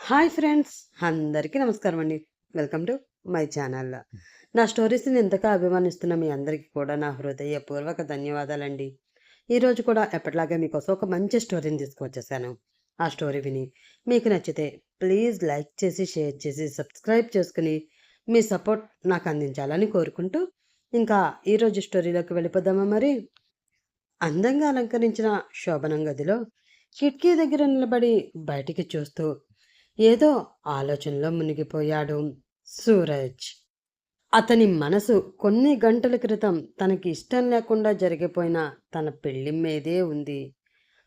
Hi friends, అందరికీ నమస్కారం అండి. Welcome to my channel. నా స్టోరీస్ని ఎంతగా అభిమానిస్తున్న మీ అందరికీ కూడా నా హృదయపూర్వక ధన్యవాదాలండి. ఈరోజు కూడా ఎప్పటిలాగే మీకోసం ఒక మంచి స్టోరీని తీసుకువచ్చేసాను. ఆ స్టోరీ విని మీకు నచ్చితే ప్లీజ్ లైక్ చేసి, షేర్ చేసి, సబ్స్క్రైబ్ చేసుకుని మీ సపోర్ట్ నాకు అందించాలని కోరుకుంటూ ఇంకా ఈరోజు స్టోరీలోకి వెళ్ళిపోదామా మరి. అందంగా అలంకరించిన శోభనం గదిలో కిటికీ దగ్గర నిలబడి బయటికి చూస్తూ ఏదో ఆలోచనలో మునిగిపోయాడు సూరజ్. అతని మనసు కొన్ని గంటల క్రితం తనకి ఇష్టం లేకుండా జరిగిపోయిన తన పెళ్లి మీదే ఉంది.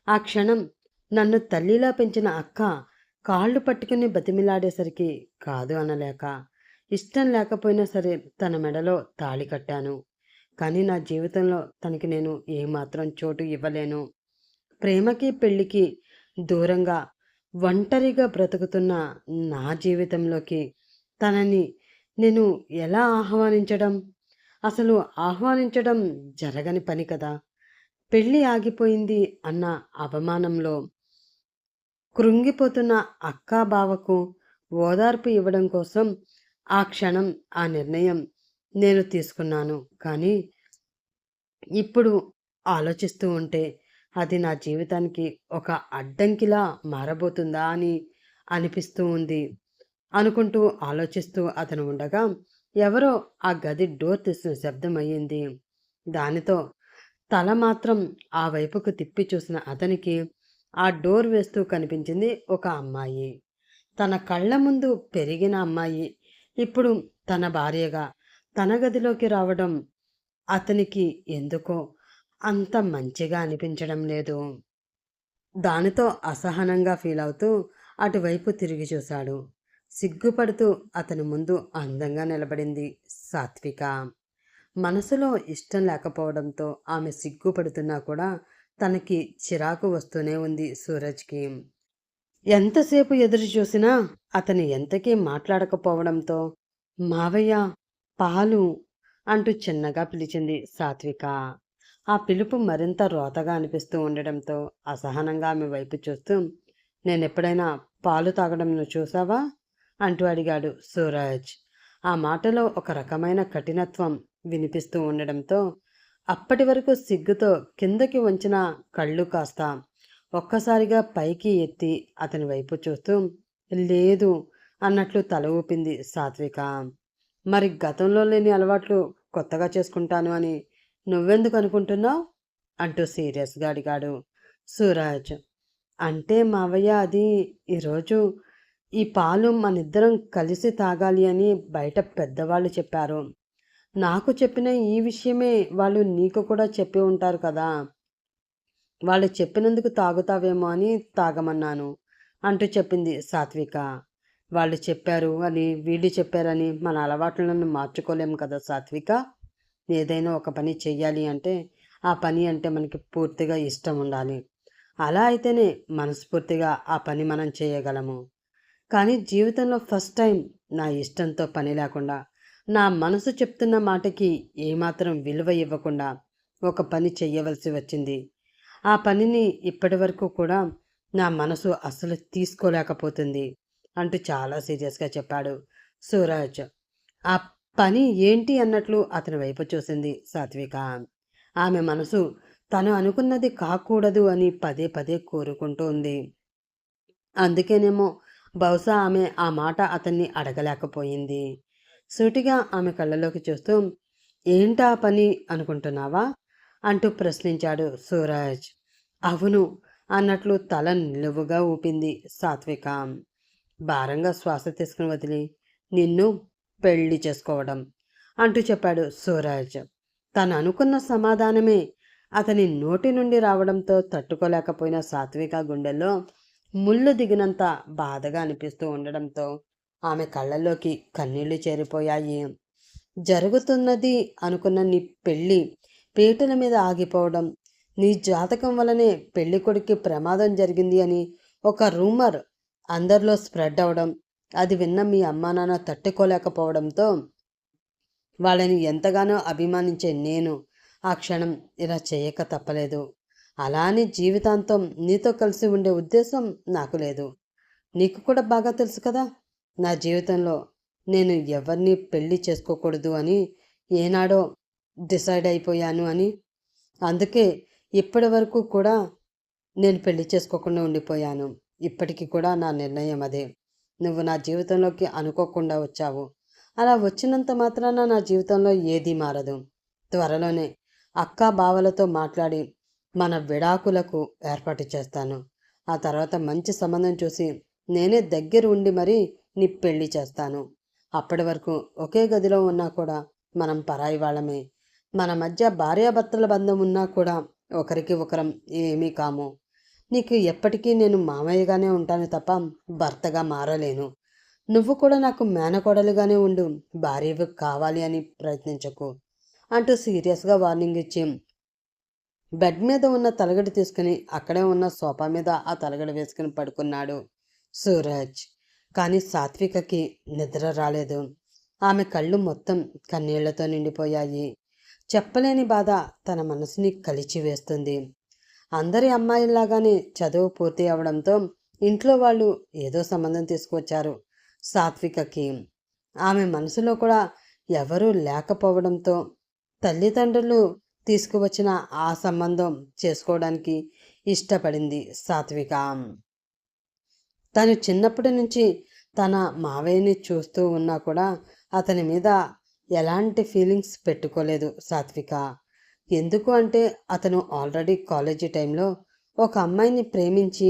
ఆ క్షణం నన్ను తల్లిలా పెంచిన అక్క కాళ్ళు పట్టుకుని బతిమిలాడేసరికి కాదు అనలేక, ఇష్టం లేకపోయినా సరే తన మెడలో తాళి కట్టాను. కానీ నా జీవితంలో తనకి నేను ఏమాత్రం చోటు ఇవ్వలేను. ప్రేమకి పెళ్ళికి దూరంగా ఒంటరిగా బ్రతుకుతున్న నా జీవితంలోకి తనని నేను ఎలా ఆహ్వానించడం? అసలు ఆహ్వానించడం జరగని పని కదా. పెళ్ళి ఆగిపోయింది అన్న అవమానంలో కృంగిపోతున్న అక్కా బావకు ఓదార్పు ఇవ్వడం కోసం ఆ క్షణం ఆ నిర్ణయం నేను తీసుకున్నాను. కానీ ఇప్పుడు ఆలోచిస్తూ ఉంటే అది నా జీవితానికి ఒక అడ్డంకిలా మారబోతుందా అని అనిపిస్తూ ఉంది. అనుకుంటూ ఆలోచిస్తూ అతను ఉండగా ఎవరో ఆ గది డోర్ తీసిన శబ్దం అయ్యింది. దానితో తల మాత్రం ఆ వైపుకు తిప్పి చూసిన అతనికి ఆ డోర్ వేస్తూ కనిపించింది ఒక అమ్మాయి. తన కళ్ళ ముందు పెరిగిన అమ్మాయి ఇప్పుడు తన భార్యగా తన గదిలోకి రావడం అతనికి ఎందుకో అంత మంచిగా అనిపించడం లేదు. దానితో అసహనంగా ఫీల్ అవుతూ అటువైపు తిరిగి చూశాడు. సిగ్గుపడుతూ అతని ముందు అందంగా నిలబడింది సాత్విక. మనసులో ఇష్టం లేకపోవడంతో ఆమె సిగ్గుపడుతున్నా కూడా తనకి చిరాకు వస్తూనే ఉంది సూరజ్కి. ఎంతసేపు ఎదురు చూసినా అతను ఎంతకీ మాట్లాడకపోవడంతో మావయ్య, పాలు అంటూ చిన్నగా పిలిచింది సాత్విక. ఆ పిలుపు మరింత రోతగా అనిపిస్తూ ఉండడంతో అసహనంగా ఆమె వైపు చూస్తూ నేనెప్పుడైనా పాలు తాగడం నువ్వు చూసావా అంటూ అడిగాడు సూరజ్. ఆ మాటలో ఒక రకమైన కఠినత్వం వినిపిస్తూ ఉండడంతో అప్పటి వరకు సిగ్గుతో కిందకి వంచిన కళ్ళు కాస్త ఒక్కసారిగా పైకి ఎత్తి అతని వైపు చూస్తూ లేదు అన్నట్లు తల ఊపింది సాత్విక. మరి గతంలో లేని అలవాట్లు కొత్తగా చేసుకుంటాను అని నువ్వెందుకు అనుకుంటున్నావు అంటూ సీరియస్గా అడిగాడు సూరజ్. అంటే మావయ్య, అది ఈరోజు ఈ పాలు మనిద్దరం కలిసి తాగాలి అని బయట పెద్దవాళ్ళు చెప్పారు. నాకు చెప్పిన ఈ విషయమే వాళ్ళు నీకు కూడా చెప్పి ఉంటారు కదా. వాళ్ళు చెప్పినందుకు తాగుతావేమో అని తాగమన్నాను అంటూ చెప్పింది సాత్విక. వాళ్ళు చెప్పారు అని, వీళ్ళు చెప్పారని మన అలవాట్లను మార్చుకోలేము కదా సాత్విక. ఏదైనా ఒక పని చెయ్యాలి అంటే ఆ పని అంటే మనకి పూర్తిగా ఇష్టం ఉండాలి. అలా అయితేనే మనస్ఫూర్తిగా ఆ పని మనం చేయగలము. కానీ జీవితంలో ఫస్ట్ టైం నా ఇష్టంతో పని లేకుండా, నా మనసు చెప్తున్న మాటకి ఏమాత్రం విలువ ఇవ్వకుండా ఒక పని చెయ్యవలసి వచ్చింది. ఆ పనిని ఇప్పటి వరకు కూడా నా మనసు అస్సలు తీసుకోలేకపోతుంది అంటూ చాలా సీరియస్గా చెప్పాడు సూరజ్. ఆ పని ఏంటి అన్నట్లు అతని వైపు చూసింది సాత్విక. ఆమె మనసు తను అనుకున్నది కాకూడదు అని పదే పదే కోరుకుంటూ ఉంది. అందుకేనేమో బహుశా ఆమె ఆ మాట అతన్ని అడగలేకపోయింది. సూటిగా ఆమె కళ్ళలోకి చూస్తూ ఏంటా పని అనుకుంటున్నావా అంటూ ప్రశ్నించాడు సూరజ్. అవును అన్నట్లు తల నిలువుగా ఊపింది సాత్విక. భారంగా శ్వాస తీసుకుని వదిలి నిన్ను పెళ్లి చేసుకోవడం అంటూ చెప్పాడు సూరజ్. తను అనుకున్న సమాధానమే అతని నోటి నుండి రావడంతో తట్టుకోలేకపోయిన సాత్విక గుండెల్లో ముళ్ళు దిగినంత బాధగా అనిపిస్తూ ఉండడంతో ఆమె కళ్ళల్లోకి కన్నీళ్లు చేరిపోయాయి. జరుగుతున్నది అనుకున్న నీ పెళ్ళి పీటల మీద ఆగిపోవడం, నీ జాతకం వల్లనే పెళ్లి కొడుక్కి ప్రమాదం జరిగింది అని ఒక రూమర్ అందరిలో స్ప్రెడ్ అవడం, అది విన్న మీ అమ్మా నాన్న తట్టుకోలేకపోవడంతో వాళ్ళని ఎంతగానో అభిమానించే నేను ఆ క్షణం ఇలా చేయక తప్పలేదు. అలా అని జీవితాంతం నీతో కలిసి ఉండే ఉద్దేశం నాకు లేదు. నీకు కూడా బాగా తెలుసు కదా, నా జీవితంలో నేను ఎవరిని పెళ్లి చేసుకోకూడదు అని ఏనాడో డిసైడ్ అయిపోయాను అని. అందుకే ఇప్పటి వరకు కూడా నేను పెళ్లి చేసుకోకుండా ఉండిపోయాను. ఇప్పటికి కూడా నా నిర్ణయం అదే. నువ్వు నా జీవితంలోకి అనుకోకుండా వచ్చావు. అలా వచ్చినంత మాత్రాన నా జీవితంలో ఏదీ మారదు. త్వరలోనే అక్కా బావలతో మాట్లాడి మన విడాకులకు ఏర్పాటు చేస్తాను. ఆ తర్వాత మంచి సంబంధం చూసి నేనే దగ్గర ఉండి మరీ నీ పెళ్లి చేస్తాను. అప్పటి వరకు ఒకే గదిలో ఉన్నా కూడా మనం పరాయి వాళ్ళమే. మన మధ్య భార్యాభర్తల బంధం ఉన్నా కూడా ఒకరికి ఒకరం ఏమీ కాము. నీకు ఎప్పటికీ నేను మామయ్యగానే ఉంటాను తప్ప భర్తగా మారలేను. నువ్వు కూడా నాకు మేనకోడలుగానే ఉండు, భార్యవి కావాలి అని ప్రయత్నించకు అంటూ సీరియస్గా వార్నింగ్ ఇచ్చి బెడ్ మీద ఉన్న తలగడి తీసుకుని అక్కడే ఉన్న సోఫా మీద ఆ తలగడి వేసుకుని పడుకున్నాడు సూరజ్. కానీ సాత్వికకి నిద్ర రాలేదు. ఆమె కళ్ళు మొత్తం కన్నీళ్లతో నిండిపోయాయి. చెప్పలేని బాధ తన మనసుని కలిచివేస్తుంది. అందరి అమ్మాయిల్లాగానే చదువు పూర్తి అవడంతో ఇంట్లో వాళ్ళు ఏదో సంబంధం తీసుకువచ్చారు సాత్వికకి. ఆమె మనసులో కూడా ఎవరూ లేకపోవడంతో తల్లిదండ్రులు తీసుకువచ్చిన ఆ సంబంధం చేసుకోవడానికి ఇష్టపడింది సాత్విక. తను చిన్నప్పటి నుంచి తన మావయ్యని చూస్తూ ఉన్నా కూడా అతని మీద ఎలాంటి ఫీలింగ్స్ పెట్టుకోలేదు సాత్విక. ఎందుకు అంటే అతను ఆల్రెడీ కాలేజీ టైంలో ఒక అమ్మాయిని ప్రేమించి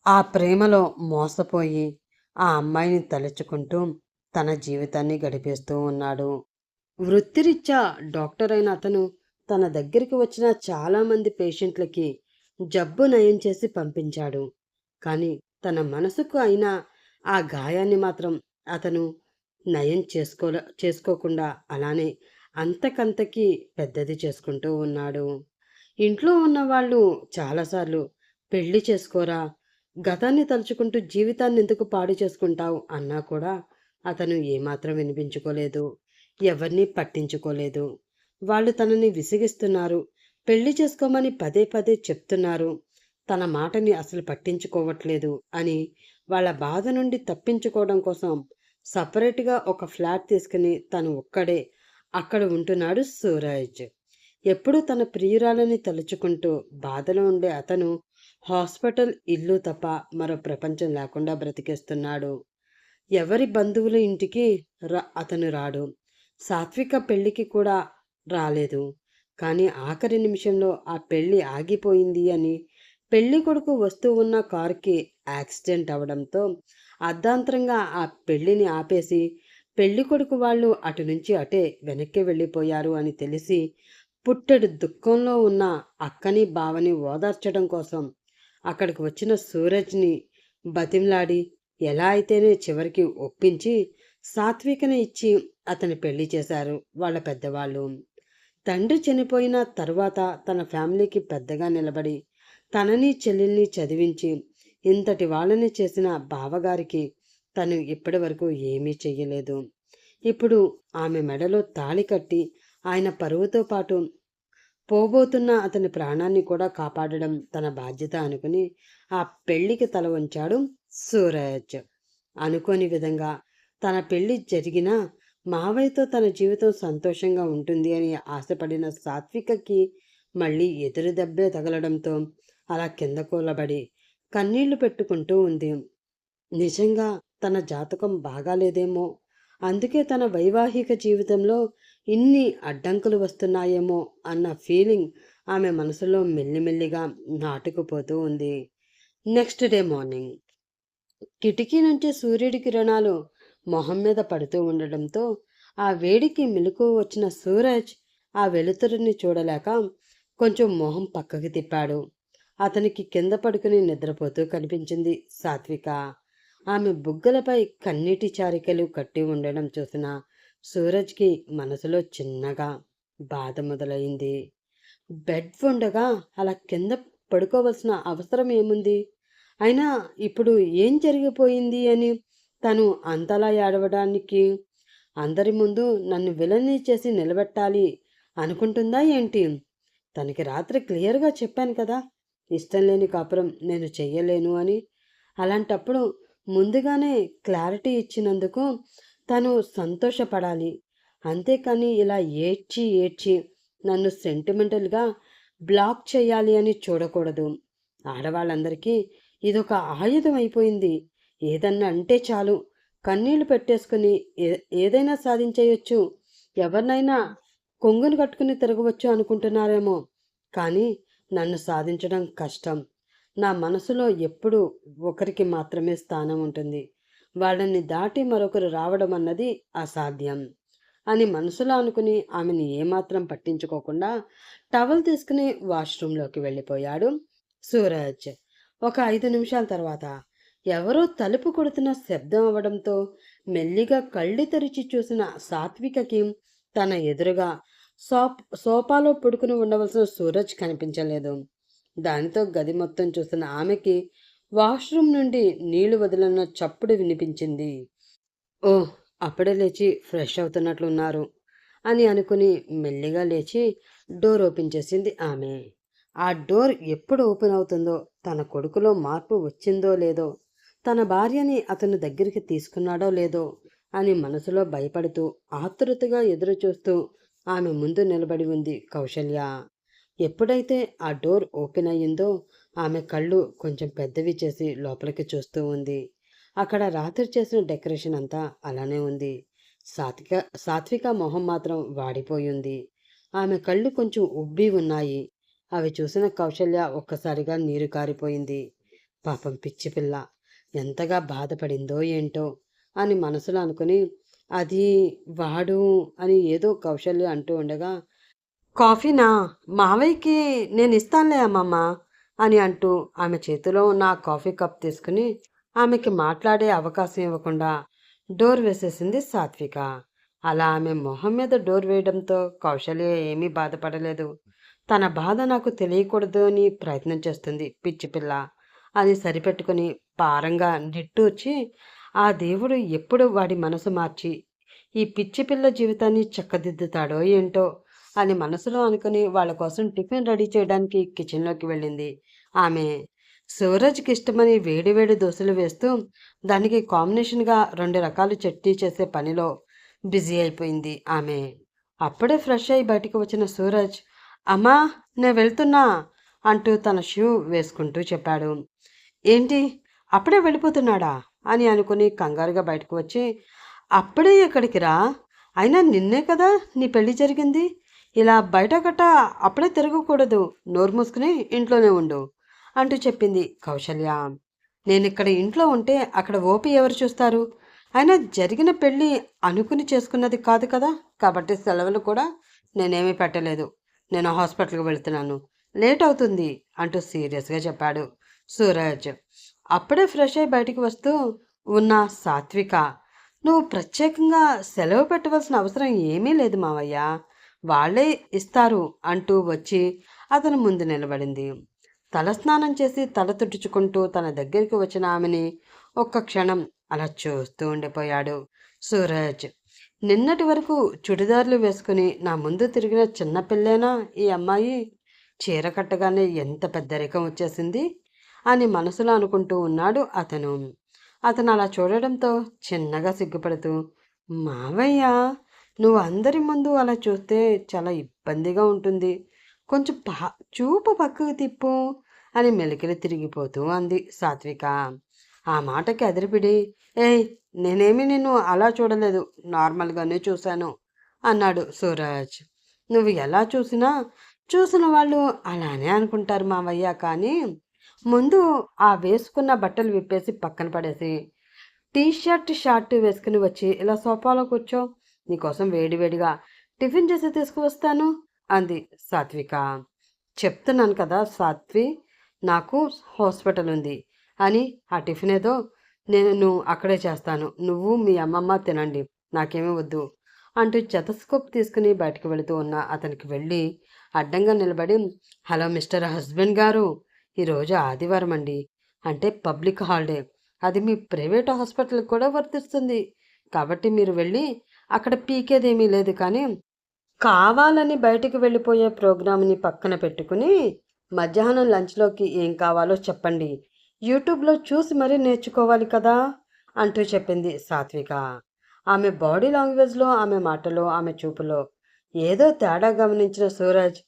ఆ ప్రేమలో మోసపోయి ఆ అమ్మాయిని తలుచుకుంటూ తన జీవితాన్ని గడిపేస్తూ ఉన్నాడు. వృత్తిరీత్యా డాక్టర్ అయిన అతను తన దగ్గరికి వచ్చిన చాలామంది పేషెంట్లకి జబ్బు నయం చేసి పంపించాడు. కానీ తన మనసుకు అయిన ఆ గాయాన్ని మాత్రం అతను నయం చేసుకోకుండా అలానే అంతకంతకీ పెద్దది చేసుకుంటూ ఉన్నాడు. ఇంట్లో ఉన్నవాళ్ళు చాలాసార్లు పెళ్లి చేసుకోరా, గతాన్ని తలుచుకుంటూ జీవితాన్ని ఎందుకు పాడు చేసుకుంటావు అన్నా కూడా అతను ఏమాత్రం వినిపించుకోలేదు, ఎవరిని పట్టించుకోలేదు. వాళ్ళు తనని విసిగిస్తున్నారు, పెళ్లి చేసుకోమని పదే పదే చెప్తున్నారు, తన మాటని అసలు పట్టించుకోవట్లేదు అని వాళ్ళ బాధ నుండి తప్పించుకోవడం కోసం సపరేట్గా ఒక ఫ్లాట్ తీసుకుని తను ఒక్కడే అక్కడ ఉంటున్నాడు సూరజ్. ఎప్పుడూ తన ప్రియురాలని తలుచుకుంటూ బాధలో ఉండే అతను హాస్పిటల్, ఇల్లు తప్ప మరో ప్రపంచం లేకుండా బ్రతికేస్తున్నాడు. ఎవరి బంధువుల ఇంటికి అతను రాడు. సాత్విక పెళ్లికి కూడా రాలేదు. కానీ ఆఖరి నిమిషంలో ఆ పెళ్లి ఆగిపోయింది అని పెళ్లి కొడుకు వస్తూ ఉన్న కారుకి యాక్సిడెంట్ అవడంతో అర్ధాంతరంగా ఆ పెళ్లిని ఆపేసి పెళ్లి కొడుకు వాళ్ళు అటు నుంచి అటే వెనక్కి వెళ్ళిపోయారు అని తెలిసి పుట్టెడు దుఃఖంలో ఉన్న అక్కని బావని ఓదార్చడం కోసం అక్కడికి వచ్చిన సూరజ్ని బతిమలాడి ఎలా అయితేనే చివరికి ఒప్పించి సాత్వికని ఇచ్చి అతని పెళ్లి చేశారు వాళ్ళ పెద్దవాళ్ళు. తండ్రి చనిపోయిన తర్వాత తన ఫ్యామిలీకి పెద్దగా నిలబడి తనని చెల్లెల్ని చదివించి ఇంతటి వాళ్ళని చేసిన బావగారికి తను ఇప్పటి వరకు ఏమీ చెయ్యలేదు. ఇప్పుడు ఆమె మెడలో తాళి కట్టి ఆయన పరువుతో పాటు పోబోతున్న అతని ప్రాణాన్ని కూడా కాపాడడం తన బాధ్యత అనుకుని ఆ పెళ్లికి తల వంచాడు సూరజ్. అనుకోని విధంగా తన పెళ్లి జరిగినా మావయ్యతో తన జీవితం సంతోషంగా ఉంటుంది అని ఆశపడిన సాత్వికకి మళ్ళీ ఎదురు దెబ్బే తగలడంతో అలా కింద కూలబడి కన్నీళ్లు పెట్టుకుంటూ ఉంది. నిజంగా తన జాతకం బాగాలేదేమో, అందుకే తన వైవాహిక జీవితంలో ఇన్ని అడ్డంకులు వస్తున్నాయేమో అన్న ఫీలింగ్ ఆమె మనసులో మెల్లిమెల్లిగా నాటుకుపోతూ ఉంది. నెక్స్ట్ డే మార్నింగ్ కిటికీ నుంచి సూర్యుడి కిరణాలు మొహం మీద పడుతూ ఉండడంతో ఆ వేడికి మెలకువ వచ్చిన సూరజ్ ఆ వెలుతురుని చూడలేక కొంచెం మొహం పక్కకి తిప్పాడు. అతనికి కింద పడుకుని నిద్రపోతూ కనిపించింది సాత్విక. ఆమె బుగ్గలపై కన్నీటి చారికలు కట్టి ఉండడం చూసిన సూరజ్కి మనసులో చిన్నగా బాధ మొదలైంది. బెడ్ ఉండగా అలా కింద పడుకోవలసిన అవసరం ఏముంది? అయినా ఇప్పుడు ఏం జరిగిపోయింది అని తను అంతలా ఏడవడానికి, అందరి ముందు నన్ను విలన్ని చేసి నిలబెట్టాలి అనుకుంటుందా ఏంటి? తనకి రాత్రి క్లియర్గా చెప్పాను కదా, ఇష్టం లేని కాపురం నేను చెయ్యలేను అని. అలాంటప్పుడు ముందుగానే క్లారిటీ ఇచ్చినందుకు తను సంతోషపడాలి. అంతేకాని ఇలా ఏడ్చి ఏడ్చి నన్ను సెంటిమెంటల్‌గా బ్లాక్ చేయాలి అని చూడకూడదు. ఆడవాళ్ళందరికీ ఇదొక ఆయుధం అయిపోయింది. ఏదన్నా అంటే చాలు కన్నీళ్లు పెట్టేసుకుని ఏదైనా సాధించేయొచ్చు. ఎవరినైనా కొంగును కట్టుకుని తిరగవచ్చు అనుకుంటున్నారేమో. కానీ నన్ను సాధించడం కష్టం. నా మనసులో ఎప్పుడూ ఒకరికి మాత్రమే స్థానం ఉంటుంది. వాళ్ళని దాటి మరొకరు రావడం అన్నది అసాధ్యం అని మనసులో అనుకుని ఆమెను ఏమాత్రం పట్టించుకోకుండా టవల్ తీసుకుని వాష్రూంలోకి వెళ్ళిపోయాడు సూరజ్. ఒక 5 నిమిషాల తర్వాత ఎవరో తలుపు కొడుతున్న శబ్దం అవ్వడంతో మెల్లిగా కళ్ళు తెరిచి చూసిన సాత్వికకి తన ఎదురుగా సోఫాలో పడుకుని ఉండవలసిన సూరజ్ కనిపించలేదు. దానితో గది మొత్తం చూసిన ఆమెకి వాష్రూమ్ నుండి నీళ్లు వదిలిన చప్పుడు వినిపించింది. ఓ, అప్పుడే లేచి ఫ్రెష్ అవుతున్నట్లున్నారు అని అనుకుని మెల్లిగా లేచి డోర్ ఓపెన్ చేసింది ఆమె. ఆ డోర్ ఎప్పుడు ఓపెన్ అవుతుందో, తన కొడుకులో మార్పు వచ్చిందో లేదో, తన భార్యని అతను దగ్గరికి తీసుకున్నాడో లేదో అని మనసులో భయపడుతూ ఆతృతగా ఎదురుచూస్తూ ఆమె ముందు నిలబడి ఉంది కౌశల్య. ఎప్పుడైతే ఆ డోర్ ఓపెన్ అయ్యిందో ఆమె కళ్ళు కొంచెం పెద్దవి చేసి లోపలికి చూస్తూ ఉంది. అక్కడ రాత్రి చేసిన డెకరేషన్ అంతా అలానే ఉంది. సాత్విక మొహం మాత్రం వాడిపోయింది. ఆమె కళ్ళు కొంచెం ఉబ్బి ఉన్నాయి. అవి చూసిన కౌశల్య ఒక్కసారిగా నీరు కారిపోయింది. పాపం పిచ్చి పిల్ల ఎంతగా బాధపడిందో ఏంటో అని మనసులో అనుకుని, అది వాడు అని ఏదో కౌశల్య అంటూ ఉండగా, కాఫీనా, మావయ్యకి నేను ఇస్తానులే అమ్మమ్మ అని అంటూ ఆమె చేతిలో ఉన్న ఆ కాఫీ కప్ తీసుకుని ఆమెకి మాట్లాడే అవకాశం ఇవ్వకుండా డోర్ వేసేసింది సాత్విక. అలా ఆమె మొహం మీద డోర్ వేయడంతో కౌశల్య ఏమీ బాధపడలేదు. తన బాధ నాకు తెలియకూడదు అని ప్రయత్నం చేస్తుంది పిచ్చి పిల్ల అని సరిపెట్టుకుని భారంగా నిట్టూర్చి, ఆ దేవుడు ఎప్పుడు వాడి మనసు మార్చి ఈ పిచ్చి పిల్ల జీవితాన్ని చక్కదిద్దుతాడో ఏంటో అని మనసులో అనుకుని వాళ్ళ కోసం టిఫిన్ రెడీ చేయడానికి కిచెన్లోకి వెళ్ళింది ఆమె. సూరజ్కి ఇష్టమని వేడివేడి దోశలు వేస్తూ దానికి కాంబినేషన్గా 2 రకాల చట్నీ చేసే పనిలో బిజీ అయిపోయింది ఆమె. అప్పుడే ఫ్రెష్ అయి బయటకు వచ్చిన సూరజ్, అమ్మా, నేను వెళ్తున్నా అంటూ తన షూ వేసుకుంటూ చెప్పాడు. ఏంటి, అప్పుడే వెళ్ళిపోతున్నాడా అని అనుకుని కంగారుగా బయటకు వచ్చి, అప్పుడే ఎక్కడికి రా, అయినా నిన్నే కదా నీ పెళ్లి జరిగింది, ఇలా బయట గట్ట అప్పుడే తిరగకూడదు, నోరు మూసుకుని ఇంట్లోనే ఉండు అంటూ చెప్పింది కౌశల్య. నేను ఇక్కడ ఇంట్లో ఉంటే అక్కడ ఓపి ఎవరు చూస్తారు, అయినా జరిగిన పెళ్ళి అనుకుని చేసుకున్నది కాదు కదా, కాబట్టి సెలవులు కూడా నేనేమీ పెట్టలేదు, నేను హాస్పిటల్కి వెళుతున్నాను, లేట్ అవుతుంది అంటూ సీరియస్గా చెప్పాడు సూరజ్. అప్పుడే ఫ్రెష్ అయి బయటికి వస్తూ ఉన్న సాత్విక, నువ్వు ప్రత్యేకంగా సెలవు పెట్టవలసిన అవసరం ఏమీ లేదు మావయ్య, వాళ్ళే ఇస్తారు అంటూ వచ్చి అతను ముందు నిలబడింది. తలస్నానం చేసి తల తుడుచుకుంటూ తన దగ్గరికి వచ్చిన ఆమెని ఒక్క క్షణం అలా చూస్తూ ఉండిపోయాడు సూరజ్. నిన్నటి వరకు చుడిదార్లు వేసుకుని నా ముందు తిరిగిన చిన్నపిల్లేనా ఈ అమ్మాయి, చీర కట్టగానే ఎంత పెద్దరికం వచ్చేసింది అని మనసులో అనుకుంటూ ఉన్నాడు అతను. అతను అలా చూడడంతో చిన్నగా సిగ్గుపడుతూ, మావయ్య, నువ్వు అందరి ముందు అలా చూస్తే చాలా ఇబ్బందిగా ఉంటుంది, కొంచెం చూపు పక్కకు తిప్పు అని మెలికలు తిరిగిపోతూ అంది సాత్విక. ఆ మాటకి అదిరిపిడి, ఏయ్, నేనేమి నిన్ను అలా చూడలేదు, నార్మల్గానే చూశాను అన్నాడు సూరజ్. నువ్వు ఎలా చూసిన వాళ్ళు అలానే అనుకుంటారు మావయ్య, కానీ ముందు ఆ వేసుకున్న బట్టలు విప్పేసి పక్కన పడేసి షార్ట్ వేసుకుని వచ్చి ఇలా సోఫాలో కూర్చో, నీకోసం వేడివేడిగా టిఫిన్ చేసి తీసుకువస్తాను అంది సాత్విక. చెప్తున్నాను కదా సాత్వి, నాకు హాస్పిటల్ ఉంది అని, ఆ టిఫిన్ ఏదో నేను అక్కడే చేస్తాను, నువ్వు మీ అమ్మమ్మ తినండి, నాకేమీ వద్దు అంటూ చెతస్కోప్ తీసుకుని బయటకు వెళుతూ ఉన్న అతనికి వెళ్ళి అడ్డంగా నిలబడి, హలో మిస్టర్ హస్బెండ్ గారు, ఈరోజు ఆదివారం అండి, అంటే పబ్లిక్ హాలిడే, అది మీ ప్రైవేట్ హాస్పిటల్కి కూడా వర్తిస్తుంది, కాబట్టి మీరు వెళ్ళి అక్కడ పీకేదేమీ లేదు, కానీ కావాలని బయటికి వెళ్ళిపోయే ప్రోగ్రామ్ని పక్కన పెట్టుకుని మధ్యాహ్నం లంచ్లోకి ఏం కావాలో చెప్పండి, యూట్యూబ్లో చూసి మరీ నేర్చుకోవాలి కదా అంటూ చెప్పింది సాత్విక. ఆమె బాడీ లాంగ్వేజ్లో, ఆమె మాటలో, ఆమె చూపులో ఏదో తేడా గమనించిన సూరజ్,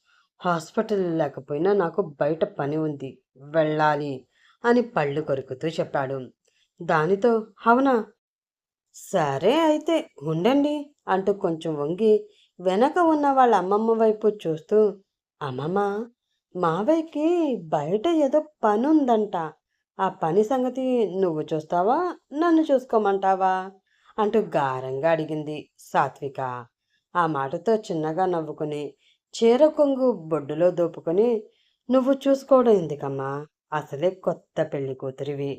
హాస్పిటల్ లేకపోయినా నాకు బయట పని ఉంది, వెళ్ళాలి అని పళ్ళు కొరుకుతూ చెప్పాడు. దానితో అవునా, సరే అయితే ఉండండి అంటూ కొంచెం వంగి వెనక ఉన్న వాళ్ళ అమ్మమ్మ వైపు చూస్తూ, అమ్మమ్మ, మావయ్యకి బయట ఏదో పని ఉందంట, ఆ పని సంగతి నువ్వు చూస్తావా, నన్ను చూసుకోమంటావా అంటూ గారంగా అడిగింది సాత్విక. ఆ మాటతో చిన్నగా నవ్వుకుని చీర కొంగు బొడ్డులో దోపుకొని, నువ్వు చూసుకోవడం ఎందుకమ్మా, అసలే కొత్త పెళ్లి కూతురివి,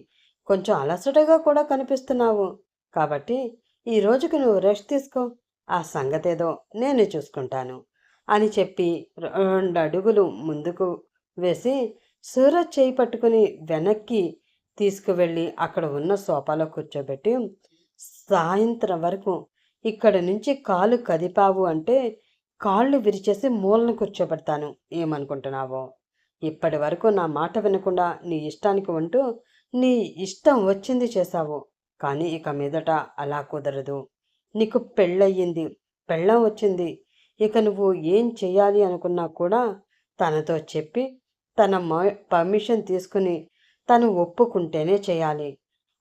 కొంచెం అలసటగా కూడా కనిపిస్తున్నావు, కాబట్టి ఈ రోజుకి నువ్వు రెస్ట్ తీసుకో, ఆ సంగతేదో నేనే చూసుకుంటాను అని చెప్పి 2 అడుగులు ముందుకు వేసి సూరజ్ చేయి పట్టుకుని వెనక్కి తీసుకువెళ్ళి అక్కడ ఉన్న సోఫాలో కూర్చోబెట్టి, సాయంత్రం వరకు ఇక్కడి నుంచి కాలు కదిపావు అంటే కాళ్ళు విరిచేసి మూలను కూర్చోబెడతాను, ఏమనుకుంటున్నావో. ఇప్పటి వరకు నా మాట వినకుండా నీ ఇష్టానికి ఉంటూ నీ ఇష్టం వచ్చింది చేశావు, కానీ ఇక మీదట అలా కుదరదు. నీకు పెళ్ళయింది, పెళ్ళం వచ్చింది, ఇక నువ్వు ఏం చెయ్యాలి అనుకున్నా కూడా తనతో చెప్పి తన పర్మిషన్ తీసుకుని తను ఒప్పుకుంటేనే చేయాలి.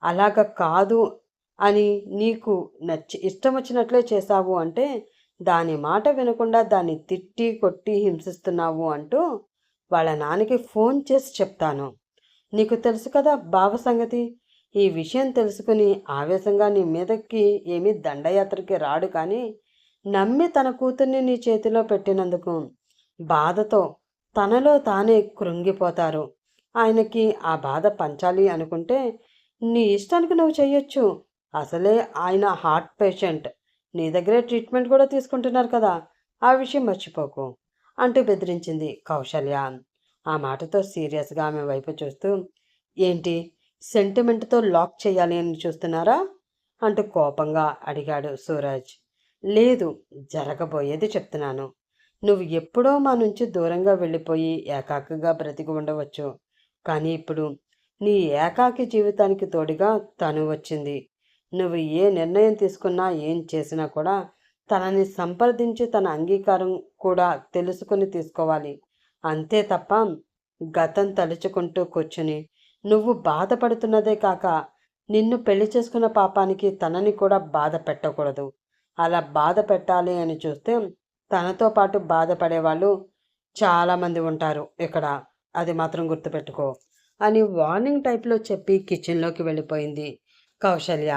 అలాగ కాదు అని నీకు ఇష్టం వచ్చినట్లే చేశావు అంటే దాని మాట వినకుండా దాన్ని తిట్టి కొట్టి హింసిస్తున్నావు అంటూ వాళ్ళ నాన్నకి ఫోన్ చేసి చెప్తాను. నీకు తెలుసు కదా బావ సంగతి. ఈ విషయం తెలుసుకుని ఆవేశంగా నీ మీదకి ఏమీ దండయాత్రకి రాడు, కానీ నమ్మి తన కూతుర్ని నీ చేతిలో పెట్టినందుకు బాధతో తనలో తానే కృంగిపోతారు. ఆయనకి ఆ బాధ పంచాలి అనుకుంటే నీ ఇష్టానికి నువ్వు చెయ్యొచ్చు. అసలే ఆయన హార్ట్ పేషెంట్, నీ దగ్గరే ట్రీట్మెంట్ కూడా తీసుకుంటున్నారు కదా, ఆ విషయం మర్చిపోకు అంటూ బెదిరించింది కౌశల్య. ఆ మాటతో సీరియస్గా ఆమె వైపు చూస్తూ, ఏంటి, సెంటిమెంట్తో లాక్ చేయాలి అని చూస్తున్నారా అంటూ కోపంగా అడిగాడు సూరజ్. లేదు, జరగబోయేది చెప్తున్నాను. నువ్వు ఎప్పుడో మా నుంచి దూరంగా వెళ్ళిపోయి ఏకాకిగా బ్రతికి ఉండవచ్చు, కానీ ఇప్పుడు నీ ఏకాకి జీవితానికి తోడుగా తను వచ్చింది. నువ్వు ఏ నిర్ణయం తీసుకున్నా ఏం చేసినా కూడా తనని సంప్రదించి తన అంగీకారం కూడా తెలుసుకుని తీసుకోవాలి. అంతే తప్ప గతం తలుచుకుంటూ కూర్చుని నువ్వు బాధపడుతున్నదే కాక నిన్ను పెళ్లి చేసుకున్న పాపానికి తనని కూడా బాధ పెట్టకూడదు. అలా బాధ పెట్టాలి అని చూస్తే తనతో పాటు బాధపడేవాళ్ళు చాలామంది ఉంటారు ఇక్కడ, అది మాత్రం గుర్తుపెట్టుకో అని వార్నింగ్ టైప్లో చెప్పి కిచెన్లోకి వెళ్ళిపోయింది కౌశల్య.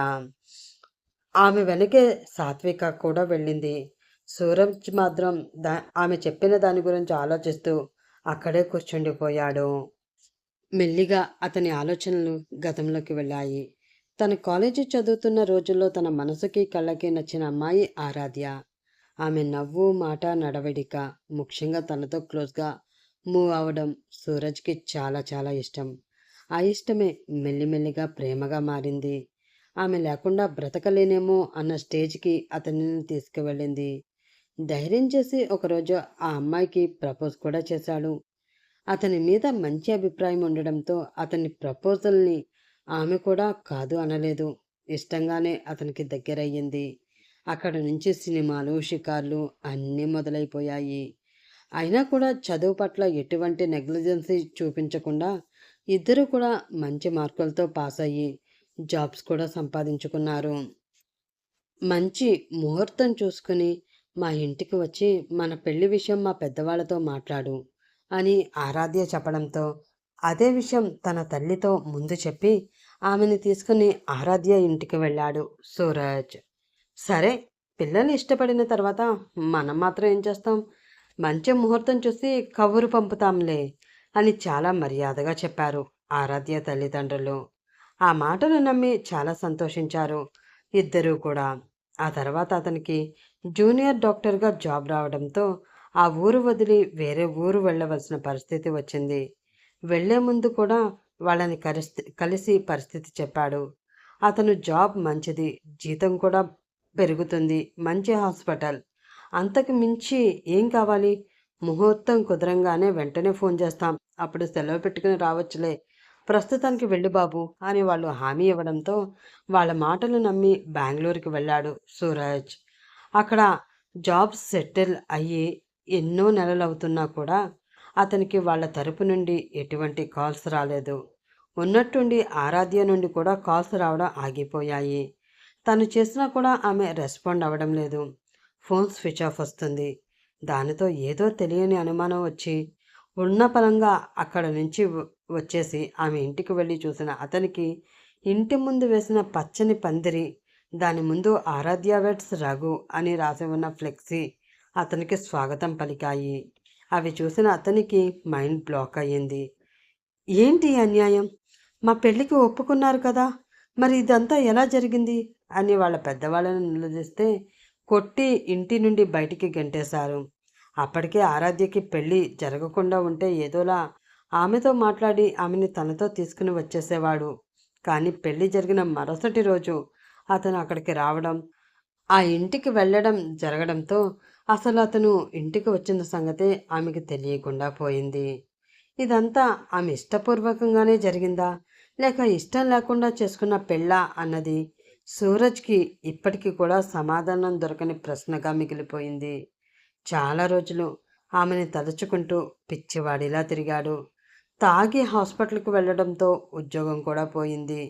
ఆమె వెనకే సాత్విక కూడా వెళ్ళింది. సూరజ్ మాత్రం ఆమె చెప్పిన దాని గురించి ఆలోచిస్తూ అక్కడే కూర్చుండిపోయాడు. మెల్లిగా అతని ఆలోచనలు గతంలోకి వెళ్ళాయి. తన కాలేజీ చదువుతున్న రోజుల్లో తన మనసుకి కళ్ళకి నచ్చిన అమ్మాయి ఆరాధ్య. ఆమె నవ్వు, మాట, నడవడిక, ముఖ్యంగా తనతో క్లోజ్గా మూవ్ అవడం సూరజ్కి చాలా చాలా ఇష్టం. ఆ ఇష్టమే మెల్లిమెల్లిగా ప్రేమగా మారింది. ఆమె లేకుండా బ్రతకలేనేమో అన్న స్టేజ్కి అతనిని తీసుకువెళ్ళింది. ధైర్యం చేసి ఒకరోజు ఆ అమ్మాయికి ప్రపోజ్ కూడా చేశాడు. అతని మీద మంచి అభిప్రాయం ఉండడంతో అతని ప్రపోజల్ని ఆమె కూడా కాదు అనలేదు. ఇష్టంగానే అతనికి దగ్గరయ్యింది. అక్కడి నుంచి సినిమాలు, షికార్లు అన్నీ మొదలైపోయాయి. అయినా కూడా చదువు పట్ల ఎటువంటి నెగ్లిజెన్సీ చూపించకుండా ఇద్దరు కూడా మంచి మార్కులతో పాస్ అయ్యి జాబ్స్ కూడా సంపాదించుకున్నారు. మంచి ముహూర్తం చూసుకుని మా ఇంటికి వచ్చి మన పెళ్లి విషయం మా పెద్దవాళ్ళతో మాట్లాడు అని ఆరాధ్య చెప్పడంతో అదే విషయం తన తల్లితో ముందు చెప్పి ఆమెను తీసుకుని ఆరాధ్య ఇంటికి వెళ్ళాడు సూరజ్. సరే, పిల్లలు ఇష్టపడిన తర్వాత మనం మాత్రం ఏం చేస్తాం, మంచి ముహూర్తం చూసి కబురు పంపుతాంలే అని చాలా మర్యాదగా చెప్పారు ఆరాధ్య తల్లిదండ్రులు. ఆ మాటలు నమ్మి చాలా సంతోషించారు ఇద్దరూ కూడా. ఆ తర్వాత అతనికి జూనియర్ డాక్టర్గా జాబ్ రావడంతో ఆ ఊరు వదిలి వేరే ఊరు వెళ్ళవలసిన పరిస్థితి వచ్చింది. వెళ్లే ముందు కూడా వాళ్ళని కలిసి పరిస్థితి చెప్పాడు. అతను జాబ్ మంచిది, జీతం కూడా పెరుగుతుంది, మంచి హాస్పిటల్, అంతకు మించి ఏం కావాలి, ముహూర్తం కుదరంగానే వెంటనే ఫోన్ చేస్తాం, అప్పుడు సెలవు పెట్టుకుని రావచ్చులే ప్రస్తుతానికి వెళ్ళు బాబు అని వాళ్ళు హామీ ఇవ్వడంతో వాళ్ళ మాటలు నమ్మి బెంగళూరుకి వెళ్ళాడు సూరజ్. అక్కడ జాబ్ సెటిల్ అయ్యి ఎన్నో నెలలవుతున్నా కూడా అతనికి వాళ్ళ తరపు నుండి ఎటువంటి కాల్స్ రాలేదు. ఉన్నట్టుండి ఆరాధ్య నుండి కూడా కాల్స్ రావడం ఆగిపోయాయి. తను చేసినా కూడా ఆమె రెస్పాండ్ అవ్వడం లేదు. ఫోన్ స్విచ్ ఆఫ్ వస్తుంది. దానితో ఏదో తెలియని అనుమానం వచ్చి ఉన్న పలంగా అక్కడ నుంచి వచ్చేసి ఆమె ఇంటికి వెళ్ళి చూసిన అతనికి ఇంటి ముందు వేసిన పచ్చని పందిరి, దాని ముందు ఆరాధ్య వెడ్స్ రఘు అని రాసి ఉన్న ఫ్లెక్సీ అతనికి స్వాగతం పలికాయి. అవి చూసిన అతనికి మైండ్ బ్లాక్ అయ్యింది. ఏంటి అన్యాయం? మా పెళ్ళికి ఒప్పుకున్నారు కదా, మరి ఇదంతా ఎలా జరిగింది అని వాళ్ళ పెద్దవాళ్ళని నిలదీస్తే కొట్టి ఇంటి నుండి బయటికి గెంటేశారు. అప్పటికే ఆరాధ్యకి పెళ్ళి జరగకుండా ఉంటే ఏదోలా ఆమెతో మాట్లాడి ఆమెని తనతో తీసుకుని వచ్చేసేవాడు. కానీ పెళ్ళి జరిగిన మరుసటి రోజు అతను అక్కడికి రావడం, ఆ ఇంటికి వెళ్ళడం జరగడంతో అసలు అతను ఇంటికి వచ్చిన సంగతే ఆమెకి తెలియకుండా పోయింది. ఇదంతా ఆమె ఇష్టపూర్వకంగానే జరిగిందా, లేక ఇష్టం లేకుండా చేసుకున్న పెళ్ళా అన్నది సూరజ్కి ఇప్పటికీ కూడా సమాధానం దొరకని ప్రశ్నగా మిగిలిపోయింది. చాలా రోజులు ఆమెని తలుచుకుంటూ పిచ్చివాడిలా తిరిగాడు. తాగి హాస్పిటల్కి వెళ్ళడంతో ఉద్యోగం కూడా పోయింది.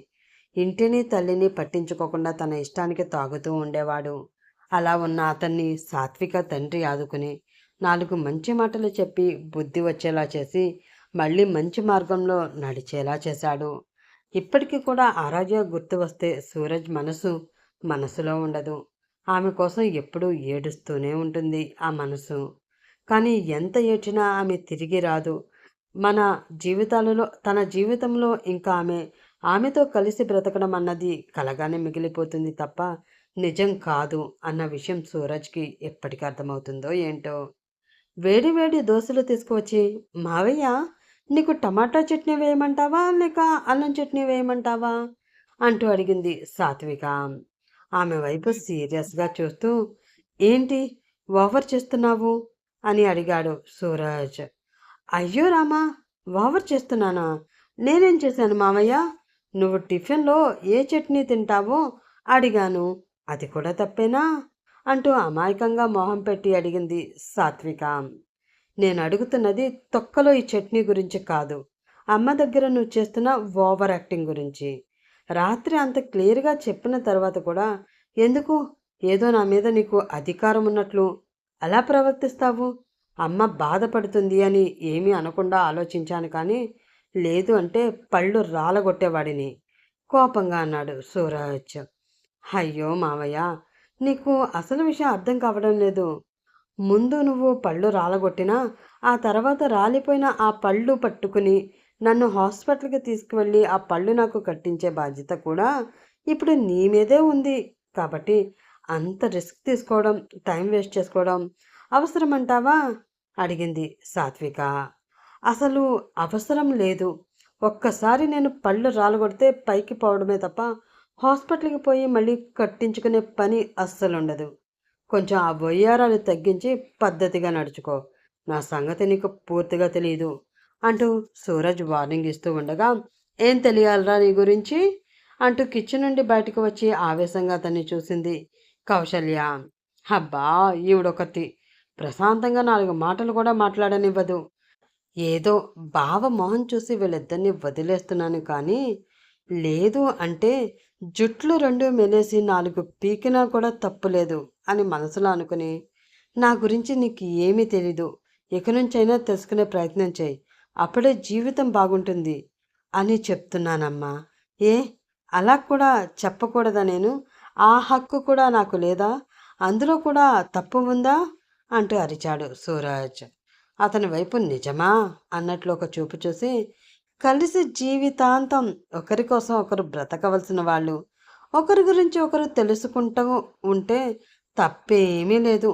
ఇంటిని తల్లిని పట్టించుకోకుండా తన ఇష్టానికి తాగుతూ ఉండేవాడు. అలా ఉన్న అతన్ని సాత్విక తండ్రి ఆదుకుని 4 మంచి మాటలు చెప్పి బుద్ధి వచ్చేలా చేసి మళ్ళీ మంచి మార్గంలో నడిచేలా చేశాడు. ఇప్పటికీ కూడా ఆరాధ్య గుర్తు వస్తే సూరజ్ మనసులో ఉండదు. ఆమె కోసం ఎప్పుడూ ఏడుస్తూనే ఉంటుంది ఆ మనసు. కానీ ఎంత ఏడ్చినా ఆమె తిరిగి రాదు. తన జీవితంలో ఇంకా ఆమెతో కలిసి బ్రతకడం అన్నది కలగానే మిగిలిపోతుంది తప్ప నిజం కాదు అన్న విషయం సూరజ్కి ఎప్పటికి అర్థమవుతుందో ఏంటో. వేడి వేడి దోశలు తీసుకువచ్చి, మావయ్య నీకు టమాటా చట్నీ వేయమంటావా లేక అల్లం చట్నీ వేయమంటావా అంటూ అడిగింది సాత్విక. ఆమె వైపు సీరియస్గా చూస్తూ, ఏంటి ఓవర్ చేస్తున్నావు అని అడిగాడు సూరజ్. అయ్యో రామా, ఓవర్ చేస్తున్నానా? నేనేం చేశాను మామయ్య? నువ్వు టిఫిన్లో ఏ చట్నీ తింటావో అడిగాను, అది కూడా తప్పేనా అంటూ అమాయకంగా మొహం పెట్టి అడిగింది సాత్విక. నేను అడుగుతున్నది తొక్కలో ఈ చట్నీ గురించి కాదు, అమ్మ దగ్గర నువ్వు చేస్తున్న ఓవర్ యాక్టింగ్ గురించి. రాత్రి అంత క్లియర్గా చెప్పిన తర్వాత కూడా ఎందుకు ఏదో నా మీద నీకు అధికారం ఉన్నట్లు అలా ప్రవర్తిస్తావు? అమ్మ బాధపడుతుంది అని ఏమీ అనకుండా ఆలోచించాను, కానీ లేదు అంటే పళ్ళు రాలగొట్టేవాడిని కోపంగా అన్నాడు సూరజ్. అయ్యో మావయ్య, నీకు అసలు విషయం అర్థం కావడం లేదు. ముందు నువ్వు పళ్ళు రాలగొట్టినా ఆ తర్వాత రాలిపోయిన ఆ పళ్ళు పట్టుకుని నన్ను హాస్పిటల్కి తీసుకువెళ్ళి ఆ పళ్ళు నాకు కట్టించే బాధ్యత కూడా ఇప్పుడు నీ మీదే ఉంది. కాబట్టి అంత రిస్క్ తీసుకోవడం, టైం వేస్ట్ చేసుకోవడం అవసరమంటావా అడిగింది సాత్విక. అసలు అవసరం లేదు. ఒక్కసారి నేను పళ్ళు రాలగొడితే పైకి పోవడమే తప్ప హాస్పిటల్కి పోయి మళ్ళీ కట్టించుకునే పని అస్సలుండదు. కొంచెం ఆ వయ్యారాలు తగ్గించి పద్ధతిగా నడుచుకో. నా సంగతి నీకు పూర్తిగా తెలియదు అంటూ సూరజ్ వార్నింగ్ ఇస్తూ ఉండగా, ఏం తెలియాలరా నీ గురించి అంటూ కిచెన్ నుండి బయటకు వచ్చి ఆవేశంగా అతన్ని చూసింది కౌశల్య. అబ్బా, ఈవిడొకటి ప్రశాంతంగా 4 మాటలు కూడా మాట్లాడనివ్వదు. ఏదో బావ మొహం చూసి వీళ్ళిద్దరిని వదిలేస్తున్నాను, కానీ లేదు అంటే జుట్లు 2 మెలేసి 4 పీకినా కూడా తప్పులేదు అని మనసులో అనుకుని, నా గురించి నీకు ఏమీ తెలీదు, ఇక నుంచైనా తెలుసుకునే ప్రయత్నం చేయి, అప్పుడే జీవితం బాగుంటుంది అని చెప్తున్నానమ్మా. ఏ అలా కూడా చెప్పకూడదా? నేను ఆ హక్కు కూడా నాకు లేదా? అందులో కూడా తప్పు ఉందా అంటూ అరిచాడు సూరజ్. అతని వైపు నిజమా అన్నట్లు ఒక చూపు చూసి, కలిసి జీవితాంతం ఒకరి కోసం ఒకరు బ్రతకవలసిన వాళ్ళు ఒకరి గురించి ఒకరు తెలుసుకుంటూ ఉంటే తప్పేమీ లేదు.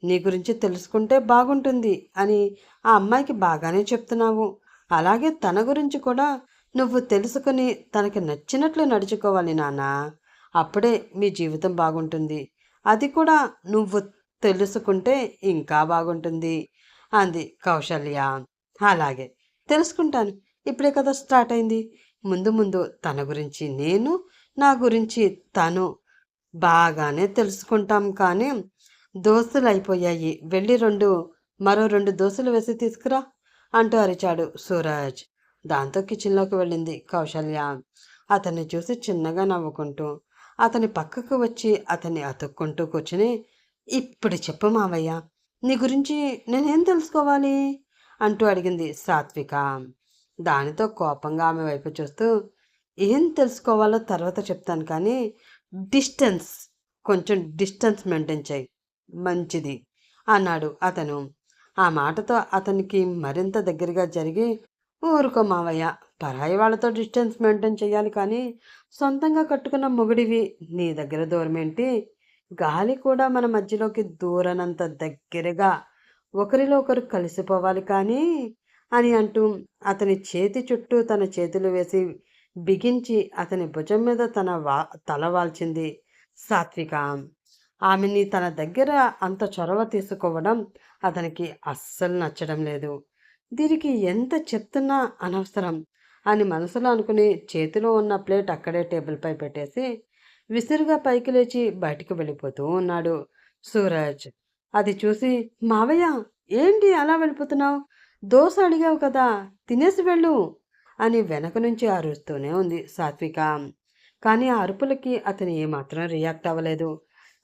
నీ గురించి తెలుసుకుంటే బాగుంటుంది అని ఆ అమ్మాయికి బాగానే చెప్తున్నావు. అలాగే తన గురించి కూడా నువ్వు తెలుసుకుని తనకి నచ్చినట్లు నడుచుకోవాలి నాన్న. అప్పుడే మీ జీవితం బాగుంటుంది. అది కూడా నువ్వు తెలుసుకుంటే ఇంకా బాగుంటుంది అంది కౌశల్య. అలాగే తెలుసుకుంటాను, ఇప్పుడే కదా స్టార్ట్ అయింది, ముందు ముందు తన గురించి నేను, నా గురించి తను బాగానే తెలుసుకుంటాం, కానీ దోస్తులయిపోయాయి. వెళ్ళి మరో 2 దోసలు వేసి తీసుకురా అంటూ అరిచాడు సూరజ్. దాంతో కిచెన్లోకి వెళ్ళింది కౌశల్య. అతన్ని చూసి చిన్నగా నవ్వుకుంటూ అతని పక్కకు వచ్చి అతన్ని అతుక్కుంటూ కూర్చుని, ఇప్పుడు చెప్పు మావయ్య, నీ గురించి నేనేం తెలుసుకోవాలి అంటూ అడిగింది సాత్విక. దానితో కోపంగా ఆమె వైపు చూస్తూ, ఏం తెలుసుకోవాలో తర్వాత చెప్తాను, కానీ కొంచెం డిస్టెన్స్ మెయింటైన్ చేయి, మంచిది అన్నాడు అతను. ఆ మాటతో అతనికి మరింత దగ్గరగా జరిగి, ఊరుకో మావయ్య, పరాయి వాళ్ళతో డిస్టెన్స్ మెయింటైన్ చేయాలి, కానీ సొంతంగా కట్టుకున్న మొగుడివి నీ దగ్గర దూరమేంటి? గాలి కూడా మన మధ్యలోకి దూరనంత దగ్గరగా ఒకరిలో ఒకరు కలిసిపోవాలి కానీ అని అంటూ అతని చేతి చుట్టూ తన చేతులు వేసి బిగించి అతని భుజం మీద తల వాల్చింది సాత్విక. ఆమెని తన దగ్గర అంత చొరవ తీసుకోవడం అతనికి అస్సలు నచ్చడం లేదు. దీనికి ఎంత చెప్తున్నా అనవసరం అని మనసులో అనుకుని చేతిలో ఉన్న ప్లేట్ అక్కడే టేబుల్పై పెట్టేసి విసురుగా పైకి లేచి బయటికి వెళ్ళిపోతూ ఉన్నాడు సూరజ్. అది చూసి, మావయ్య, ఏంటి అలా వెళ్ళిపోతున్నావు? దోశ అడిగావు కదా, తినేసి వెళ్ళు అని వెనక నుంచి అరుస్తూనే ఉంది సాత్విక. కానీ ఆ అరుపులకి అతను ఏమాత్రం రియాక్ట్ అవ్వలేదు.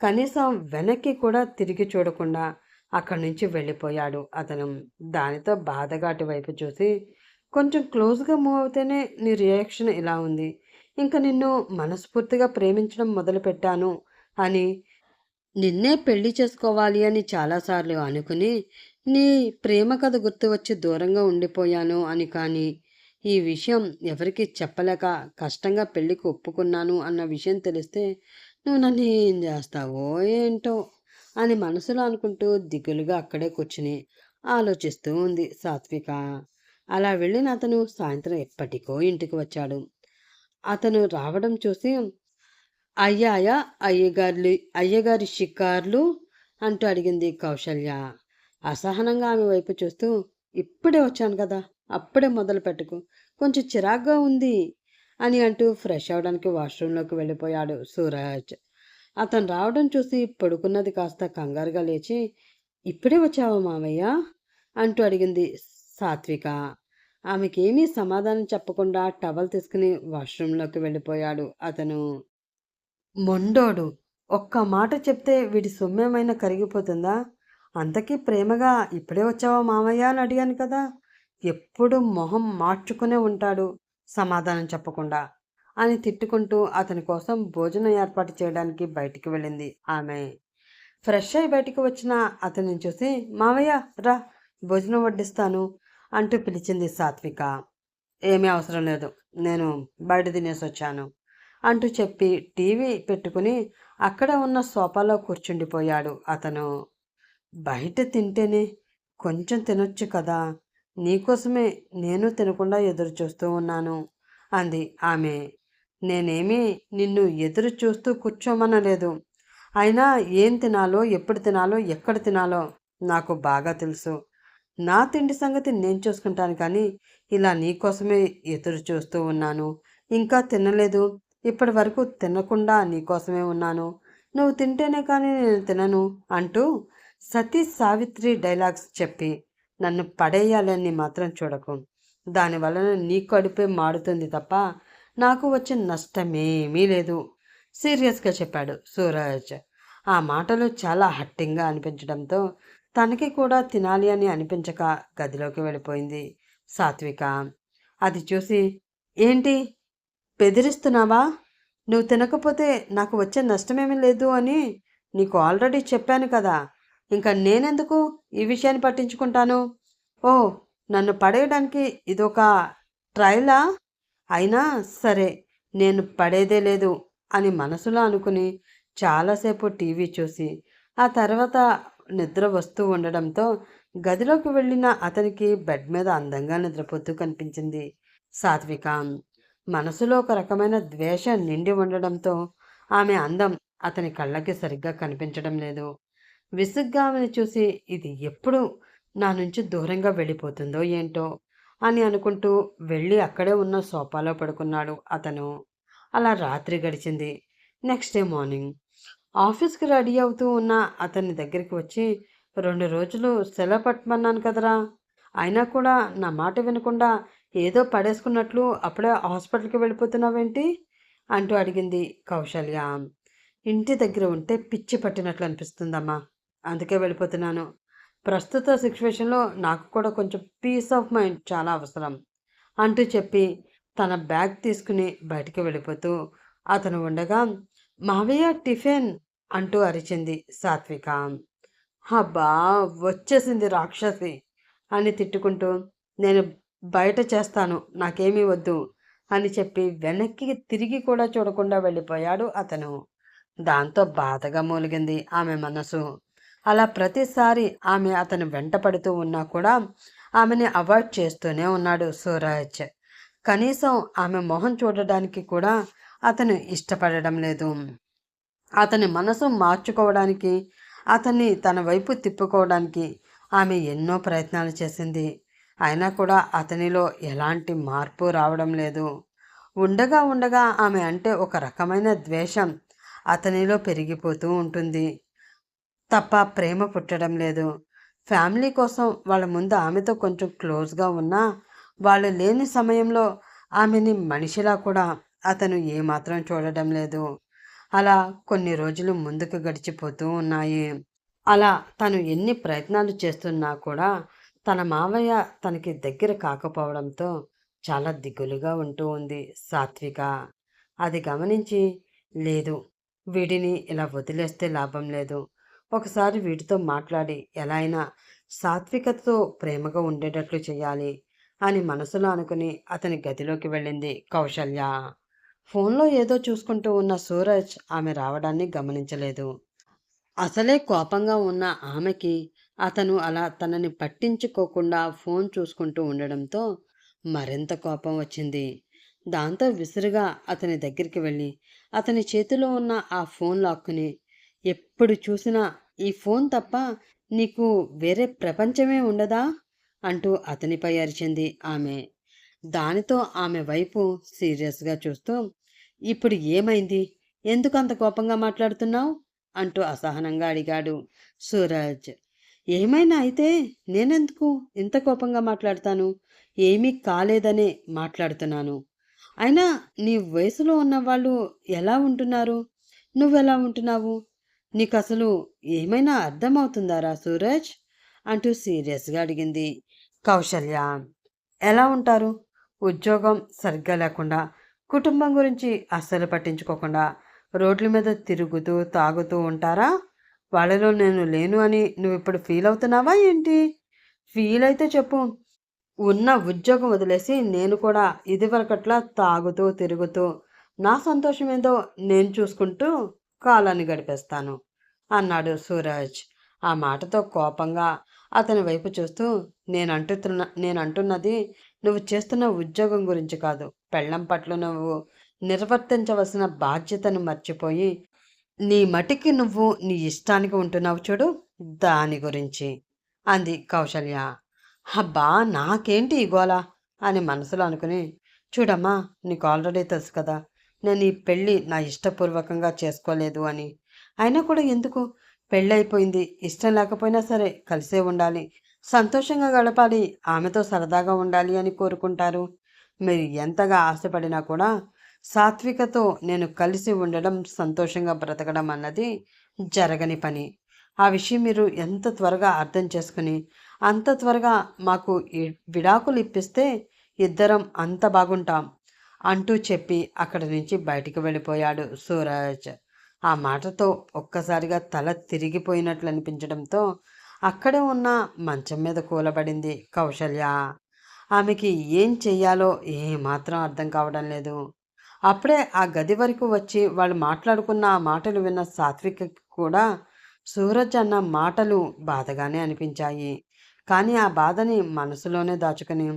కనీసం వెనక్కి కూడా తిరిగి చూడకుండా అక్కడి నుంచి వెళ్ళిపోయాడు అతను. దానితో బాధగా అటువైపు చూసి, కొంచెం క్లోజ్గా మూవ్ అవుతేనే నీ రియాక్షన్ ఇలా ఉంది. ఇంకా నిన్ను మనస్ఫూర్తిగా ప్రేమించడం మొదలుపెట్టాను అని, నిన్నే పెళ్లి చేసుకోవాలి అని చాలాసార్లు అనుకుని నీ ప్రేమ కథ గుర్తు వచ్చి దూరంగా ఉండిపోయాను అని, కానీ ఈ విషయం ఎవరికి చెప్పలేక కష్టంగా పెళ్ళికి ఒప్పుకున్నాను అన్న విషయం తెలిస్తే నువ్వు నన్ను ఏం చేస్తావో ఏంటో అని మనసులో అనుకుంటూ దిగులుగా అక్కడే కూర్చుని ఆలోచిస్తూ ఉంది సాత్విక. అలా వెళ్ళిన అతను సాయంత్రం ఎప్పటికో ఇంటికి వచ్చాడు. అతను రావడం చూసి, అయ్యాయా అయ్యగారి షికార్లు అంటూ అడిగింది కౌశల్య. అసహనంగా ఆమె వైపు చూస్తూ, ఇప్పుడే వచ్చాను కదా, అప్పుడే మొదలు పెట్టుకు, కొంచెం చిరాగ్గా ఉంది అని అంటూ ఫ్రెష్ అవడానికి వాష్రూంలోకి వెళ్ళిపోయాడు సూరజ్. అతను రావడం చూసి పడుకున్నది కాస్త కంగారుగా లేచి, ఇప్పుడే వచ్చావా మావయ్య అంటూ అడిగింది సాత్విక. ఆమెకేమీ సమాధానం చెప్పకుండా టవల్ తీసుకుని వాష్రూంలోకి వెళ్ళిపోయాడు అతను. మొండోడు, ఒక్క మాట చెప్తే వీడి సొమ్మేమైనా కరిగిపోతుందా? అంతకీ ప్రేమగా ఇప్పుడే వచ్చావా మామయ్య అని అడిగాను కదా, ఎప్పుడు మొహం మార్చుకునే ఉంటాడు సమాధానం చెప్పకుండా అని తిట్టుకుంటూ అతని కోసం భోజనం ఏర్పాటు చేయడానికి బయటికి వెళ్ళింది ఆమె. ఫ్రెష్ అయి బయటికి వచ్చిన అతన్ని చూసి, మామయ్య రా, భోజనం వడ్డిస్తాను అంటూ పిలిచింది సాత్విక. ఏమీ అవసరం లేదు, నేను బయట తినేసి వచ్చాను అంటూ చెప్పి టీవీ పెట్టుకుని అక్కడ ఉన్న సోఫాలో కూర్చుండిపోయాడు అతను. బయట తింటేనే కొంచెం తినొచ్చు కదా, నీకోసమే నేను తినకుండా ఎదురు చూస్తూ ఉన్నాను అంది ఆమె. నేనేమీ నిన్ను ఎదురు చూస్తూ కూర్చోమనలేదు. అయినా ఏం తినాలో, ఎప్పుడు తినాలో, ఎక్కడ తినాలో నాకు బాగా తెలుసు. నా తిండి సంగతి నేను చూసుకుంటాను, కానీ ఇలా నీకోసమే ఎదురు చూస్తూ ఉన్నాను. ఇంకా తినలేదు, ఇప్పటి వరకు తినకుండా నీకోసమే ఉన్నాను. నువ్వు తింటేనే కానీ నేను తినను అంటూ సతీ సావిత్రి డైలాగ్స్ చెప్పి నన్ను పడేయాలని మాత్రం చూడకు. దానివలన నీ కడుపే మాడుతుంది తప్ప నాకు వచ్చే నష్టమేమీ లేదు సీరియస్గా చెప్పాడు సూరజ్. ఆ మాటలు చాలా హట్టింగ్గా అనిపించడంతో తనకి కూడా తినాలి అని అనిపించక గదిలోకి వెళ్ళిపోయింది సాత్విక. అది చూసి, ఏంటి బెదిరిస్తున్నావా? నువ్వు తినకపోతే నాకు వచ్చే నష్టమేమీ లేదు అని నీకు ఆల్రెడీ చెప్పాను కదా, ఇంకా నేనెందుకు ఈ విషయాన్ని పట్టించుకుంటాను? ఓ, నన్ను పడేయడానికి ఇదొక ట్రయలా? అయినా సరే, నేను పడేదే లేదు అని మనసులో అనుకుని చాలాసేపు టీవీ చూసి ఆ తర్వాత నిద్ర వస్తూ ఉండడంతో గదిలోకి వెళ్ళిన అతనికి బెడ్ మీద అందంగా నిద్రపోతూ కనిపించింది సాత్విక. మనసులో ఒక రకమైన ద్వేషం నిండి ఉండడంతో ఆమె అందం అతని కళ్ళకి సరిగ్గా కనిపించడం లేదు. విసుగ్గా ఆమెను చూసి, ఇది ఎప్పుడు నా నుంచి దూరంగా వెళ్ళిపోతుందో ఏంటో అని అనుకుంటూ వెళ్ళి అక్కడే ఉన్న సోఫాలో పడుకున్నాడు అతను. అలా రాత్రి గడిచింది. నెక్స్ట్ డే మార్నింగ్ ఆఫీస్‌కి రెడీ అవుతూ ఉన్న అతని దగ్గరికి వచ్చి, "2 రోజులు సెలవు పెట్టమన్నాను కదరా! అయినా కూడా నా మాట వినకుండా ఏదో పడేసుకున్నట్లు అప్పుడే హాస్పిటల్‌కి వెళ్ళిపోతున్నావేంటి?" అంటూ అడిగింది కౌసల్య. "ఇంటి దగ్గర ఉంటే పిచ్చి పట్టినట్లు అనిపిస్తుందమ్మా. అందుకే వెళ్ళిపోతున్నాను. ప్రస్తుత సిట్యుయేషన్‌లో నాకు కూడా కొంచెం పీస్ ఆఫ్ మైండ్ చాలా అవసరం" అంటూ చెప్పి తన బ్యాగ్ తీసుకుని బయటికి వెళ్ళిపోతూ అతను ఉండగా, "మావయ్య టిఫిన్" అంటూ అరిచింది సాత్విక. "అబ్బా! వచ్చేసింది రాక్షసి" అని తిట్టుకుంటూ, "నేను బయట చేస్తాను. నాకేమీ వద్దు" అని చెప్పి వెనక్కి తిరిగి కూడా చూడకుండా వెళ్ళిపోయాడు అతను. దాంతో బాధగా మూలిగింది ఆమె మనసు. అలా ప్రతిసారి ఆమె అతని వెంట పడుతూ ఉన్నా కూడా ఆమెని అవాయిడ్ చేస్తూనే ఉన్నాడు సూరజ్. కనీసం ఆమె మొహం చూడడానికి కూడా అతను ఇష్టపడడం లేదు. అతని మనసు మార్చుకోవడానికి, అతన్ని తన వైపు తిప్పుకోవడానికి ఆమె ఎన్నో ప్రయత్నాలు చేసింది. అయినా కూడా అతనిలో ఎలాంటి మార్పు రావడం లేదు. ఉండగా ఉండగా ఆమె అంటే ఒక రకమైన ద్వేషం అతనిలో పెరిగిపోతూ ఉంటుంది తప్ప ప్రేమ పుట్టడం లేదు. ఫ్యామిలీ కోసం వాళ్ళ ముందు ఆమెతో కొంచెం క్లోజ్గా ఉన్నా, వాళ్ళు లేని సమయంలో ఆమెని మనిషిలా కూడా అతను ఏమాత్రం చూడడం లేదు. అలా కొన్ని రోజులు ముందుకు గడిచిపోతూ ఉన్నాయి. అలా తను ఎన్ని ప్రయత్నాలు చేస్తున్నా కూడా తన మావయ్య తనకి దగ్గర కాకపోవడంతో చాలా దిగులుగా ఉంటూ ఉంది సాత్విక. అది గమనించి, లేదు, వీడిని ఇలా వదిలేస్తే లాభం లేదు. ఒకసారి వీటితో మాట్లాడి ఎలా అయినా సాత్వికతతో ప్రేమగా ఉండేటట్లు చేయాలి అని మనసులో అనుకుని అతని గదిలోకి వెళ్ళింది కౌసల్య. ఫోన్లో ఏదో చూసుకుంటూ ఉన్న సూరజ్ ఆమె రావడాన్ని గమనించలేదు. అసలే కోపంగా ఉన్న ఆమెకి అతను అలా తనని పట్టించుకోకుండా ఫోన్ చూసుకుంటూ ఉండడంతో మరింత కోపం వచ్చింది. దాంతో విసురుగా అతని దగ్గరికి వెళ్ళి అతని చేతిలో ఉన్న ఆ ఫోన్ లాక్కుని, "ఎప్పుడు చూసినా ఈ ఫోన్ తప్ప నీకు వేరే ప్రపంచమే ఉండదా?" అంటూ అతనిపై అరిచింది ఆమె. దానితో ఆమె వైపు సీరియస్గా చూస్తూ, "ఇప్పుడు ఏమైంది? ఎందుకు అంత కోపంగా మాట్లాడుతున్నావు?" అంటూ అసహనంగా అడిగాడు సూరజ్. "ఏమైనా అయితే నేనెందుకు ఇంత కోపంగా మాట్లాడతాను? ఏమీ కాలేదనే మాట్లాడుతున్నాను. అయినా నీ వయసులో ఉన్నవాళ్ళు ఎలా ఉంటున్నారు? నువ్వెలా ఉంటున్నావు? నీకసలు ఏమైనా అర్థమవుతుందారా సూరజ్?" అంటూ సీరియస్గా అడిగింది కౌసల్య. "ఎలా ఉంటారు? ఉద్యోగం సరిగ్గా లేకుండా, కుటుంబం గురించి అస్సలు పట్టించుకోకుండా రోడ్ల మీద తిరుగుతూ, తాగుతూ ఉంటారా? వాళ్ళలో నేను లేను అని నువ్విప్పుడు ఫీల్ అవుతున్నావా ఏంటి? ఫీల్ అయితే చెప్పు. ఉన్న ఉద్యోగం వదిలేసి నేను కూడా ఇదివరకట్లా తాగుతూ, తిరుగుతూ, నా సంతోషమేందో నేను చూసుకుంటూ కాలాన్ని గడిపేస్తాను" అన్నాడు సూరజ్. ఆ మాటతో కోపంగా అతని వైపు చూస్తూ, నేనంటున్నది నువ్వు చేస్తున్న ఉద్యోగం గురించి కాదు. పెళ్ళాం పట్ల నువ్వు నిర్వర్తించవలసిన బాధ్యతను మర్చిపోయి, నీ మటికి నువ్వు నీ ఇష్టానికి ఉంటున్నావు చూడు, దాని గురించి" అంది కౌసల్య. "అబ్బా! నాకేంటి ఈ గోల" అని మనసులో అనుకుని, "చూడమ్మా, నీకు ఆల్రెడీ తెలుసు కదా, నేను ఈ పెళ్ళి నా ఇష్టపూర్వకంగా చేసుకోలేదు అని. అయినా కూడా ఎందుకు? పెళ్ళైపోయింది. ఇష్టం లేకపోయినా సరే కలిసే ఉండాలి. సంతోషంగా గడపాలి. ఆమెతో సరదాగా ఉండాలి అని కోరుకుంటారు. మీరు ఎంతగా ఆశపడినా కూడా సాత్వికతో నేను కలిసి ఉండడం, సంతోషంగా బ్రతకడం అన్నది జరగని పని. ఆ విషయం మీరు ఎంత త్వరగా అర్థం చేసుకుని, అంత త్వరగా మాకు ఈ విడాకులు ఇప్పిస్తే ఇద్దరం అంత బాగుంటాం" అంటూ చెప్పి అక్కడి నుంచి బయటికి వెళ్ళిపోయాడు సూరజ్. ఆ మాటతో ఒక్కసారిగా తల తిరిగిపోయినట్లు అనిపించడంతో అక్కడే ఉన్న మంచం మీద కూలబడింది కౌసల్య. ఆమెకి ఏం చెయ్యాలో ఏమాత్రం అర్థం కావడం లేదు. అప్పుడే ఆ గది వరకు వచ్చి వాళ్ళు మాట్లాడుకున్న ఆ మాటలు విన్న సాత్విక్ కూడా సూరజ్ అన్న మాటలు బాధగానే అనిపించాయి. కానీ ఆ బాధని మనసులోనే దాచుకుని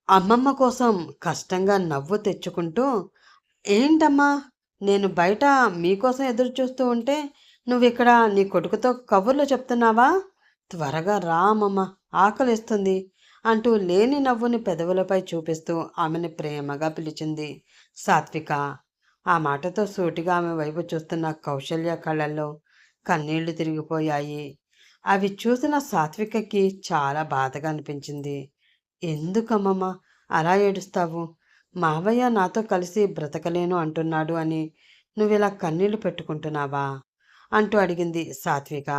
అమ్మమ్మ కోసం కష్టంగా నవ్వు తెచ్చుకుంటూ, "ఏంటమ్మా, నేను బయట మీకోసం ఎదురు చూస్తూ ఉంటే నువ్విక్కడ నీ కొడుకుతో కబుర్లు చెప్తున్నావా? త్వరగా రా అమ్మమ్మ, ఆకలిస్తుంది" అంటూ లేని నవ్వుని పెదవులపై చూపిస్తూ ఆమెని ప్రేమగా పిలిచింది సాత్విక. ఆ మాటతో సూటిగా ఆమె వైపు చూస్తున్న కౌశల్య కళ్ళల్లో కన్నీళ్లు తిరిగిపోయాయి. అవి చూసిన సాత్వికకి చాలా బాధగా అనిపించింది. ఎందుకమ్మమ్మ అలా ఏడుస్తావు? మావయ్య నాతో కలిసి బ్రతకలేను అంటున్నాడు అని నువ్విలా కన్నీళ్లు పెట్టుకుంటున్నావా? అంటూ అడిగింది సాత్విక.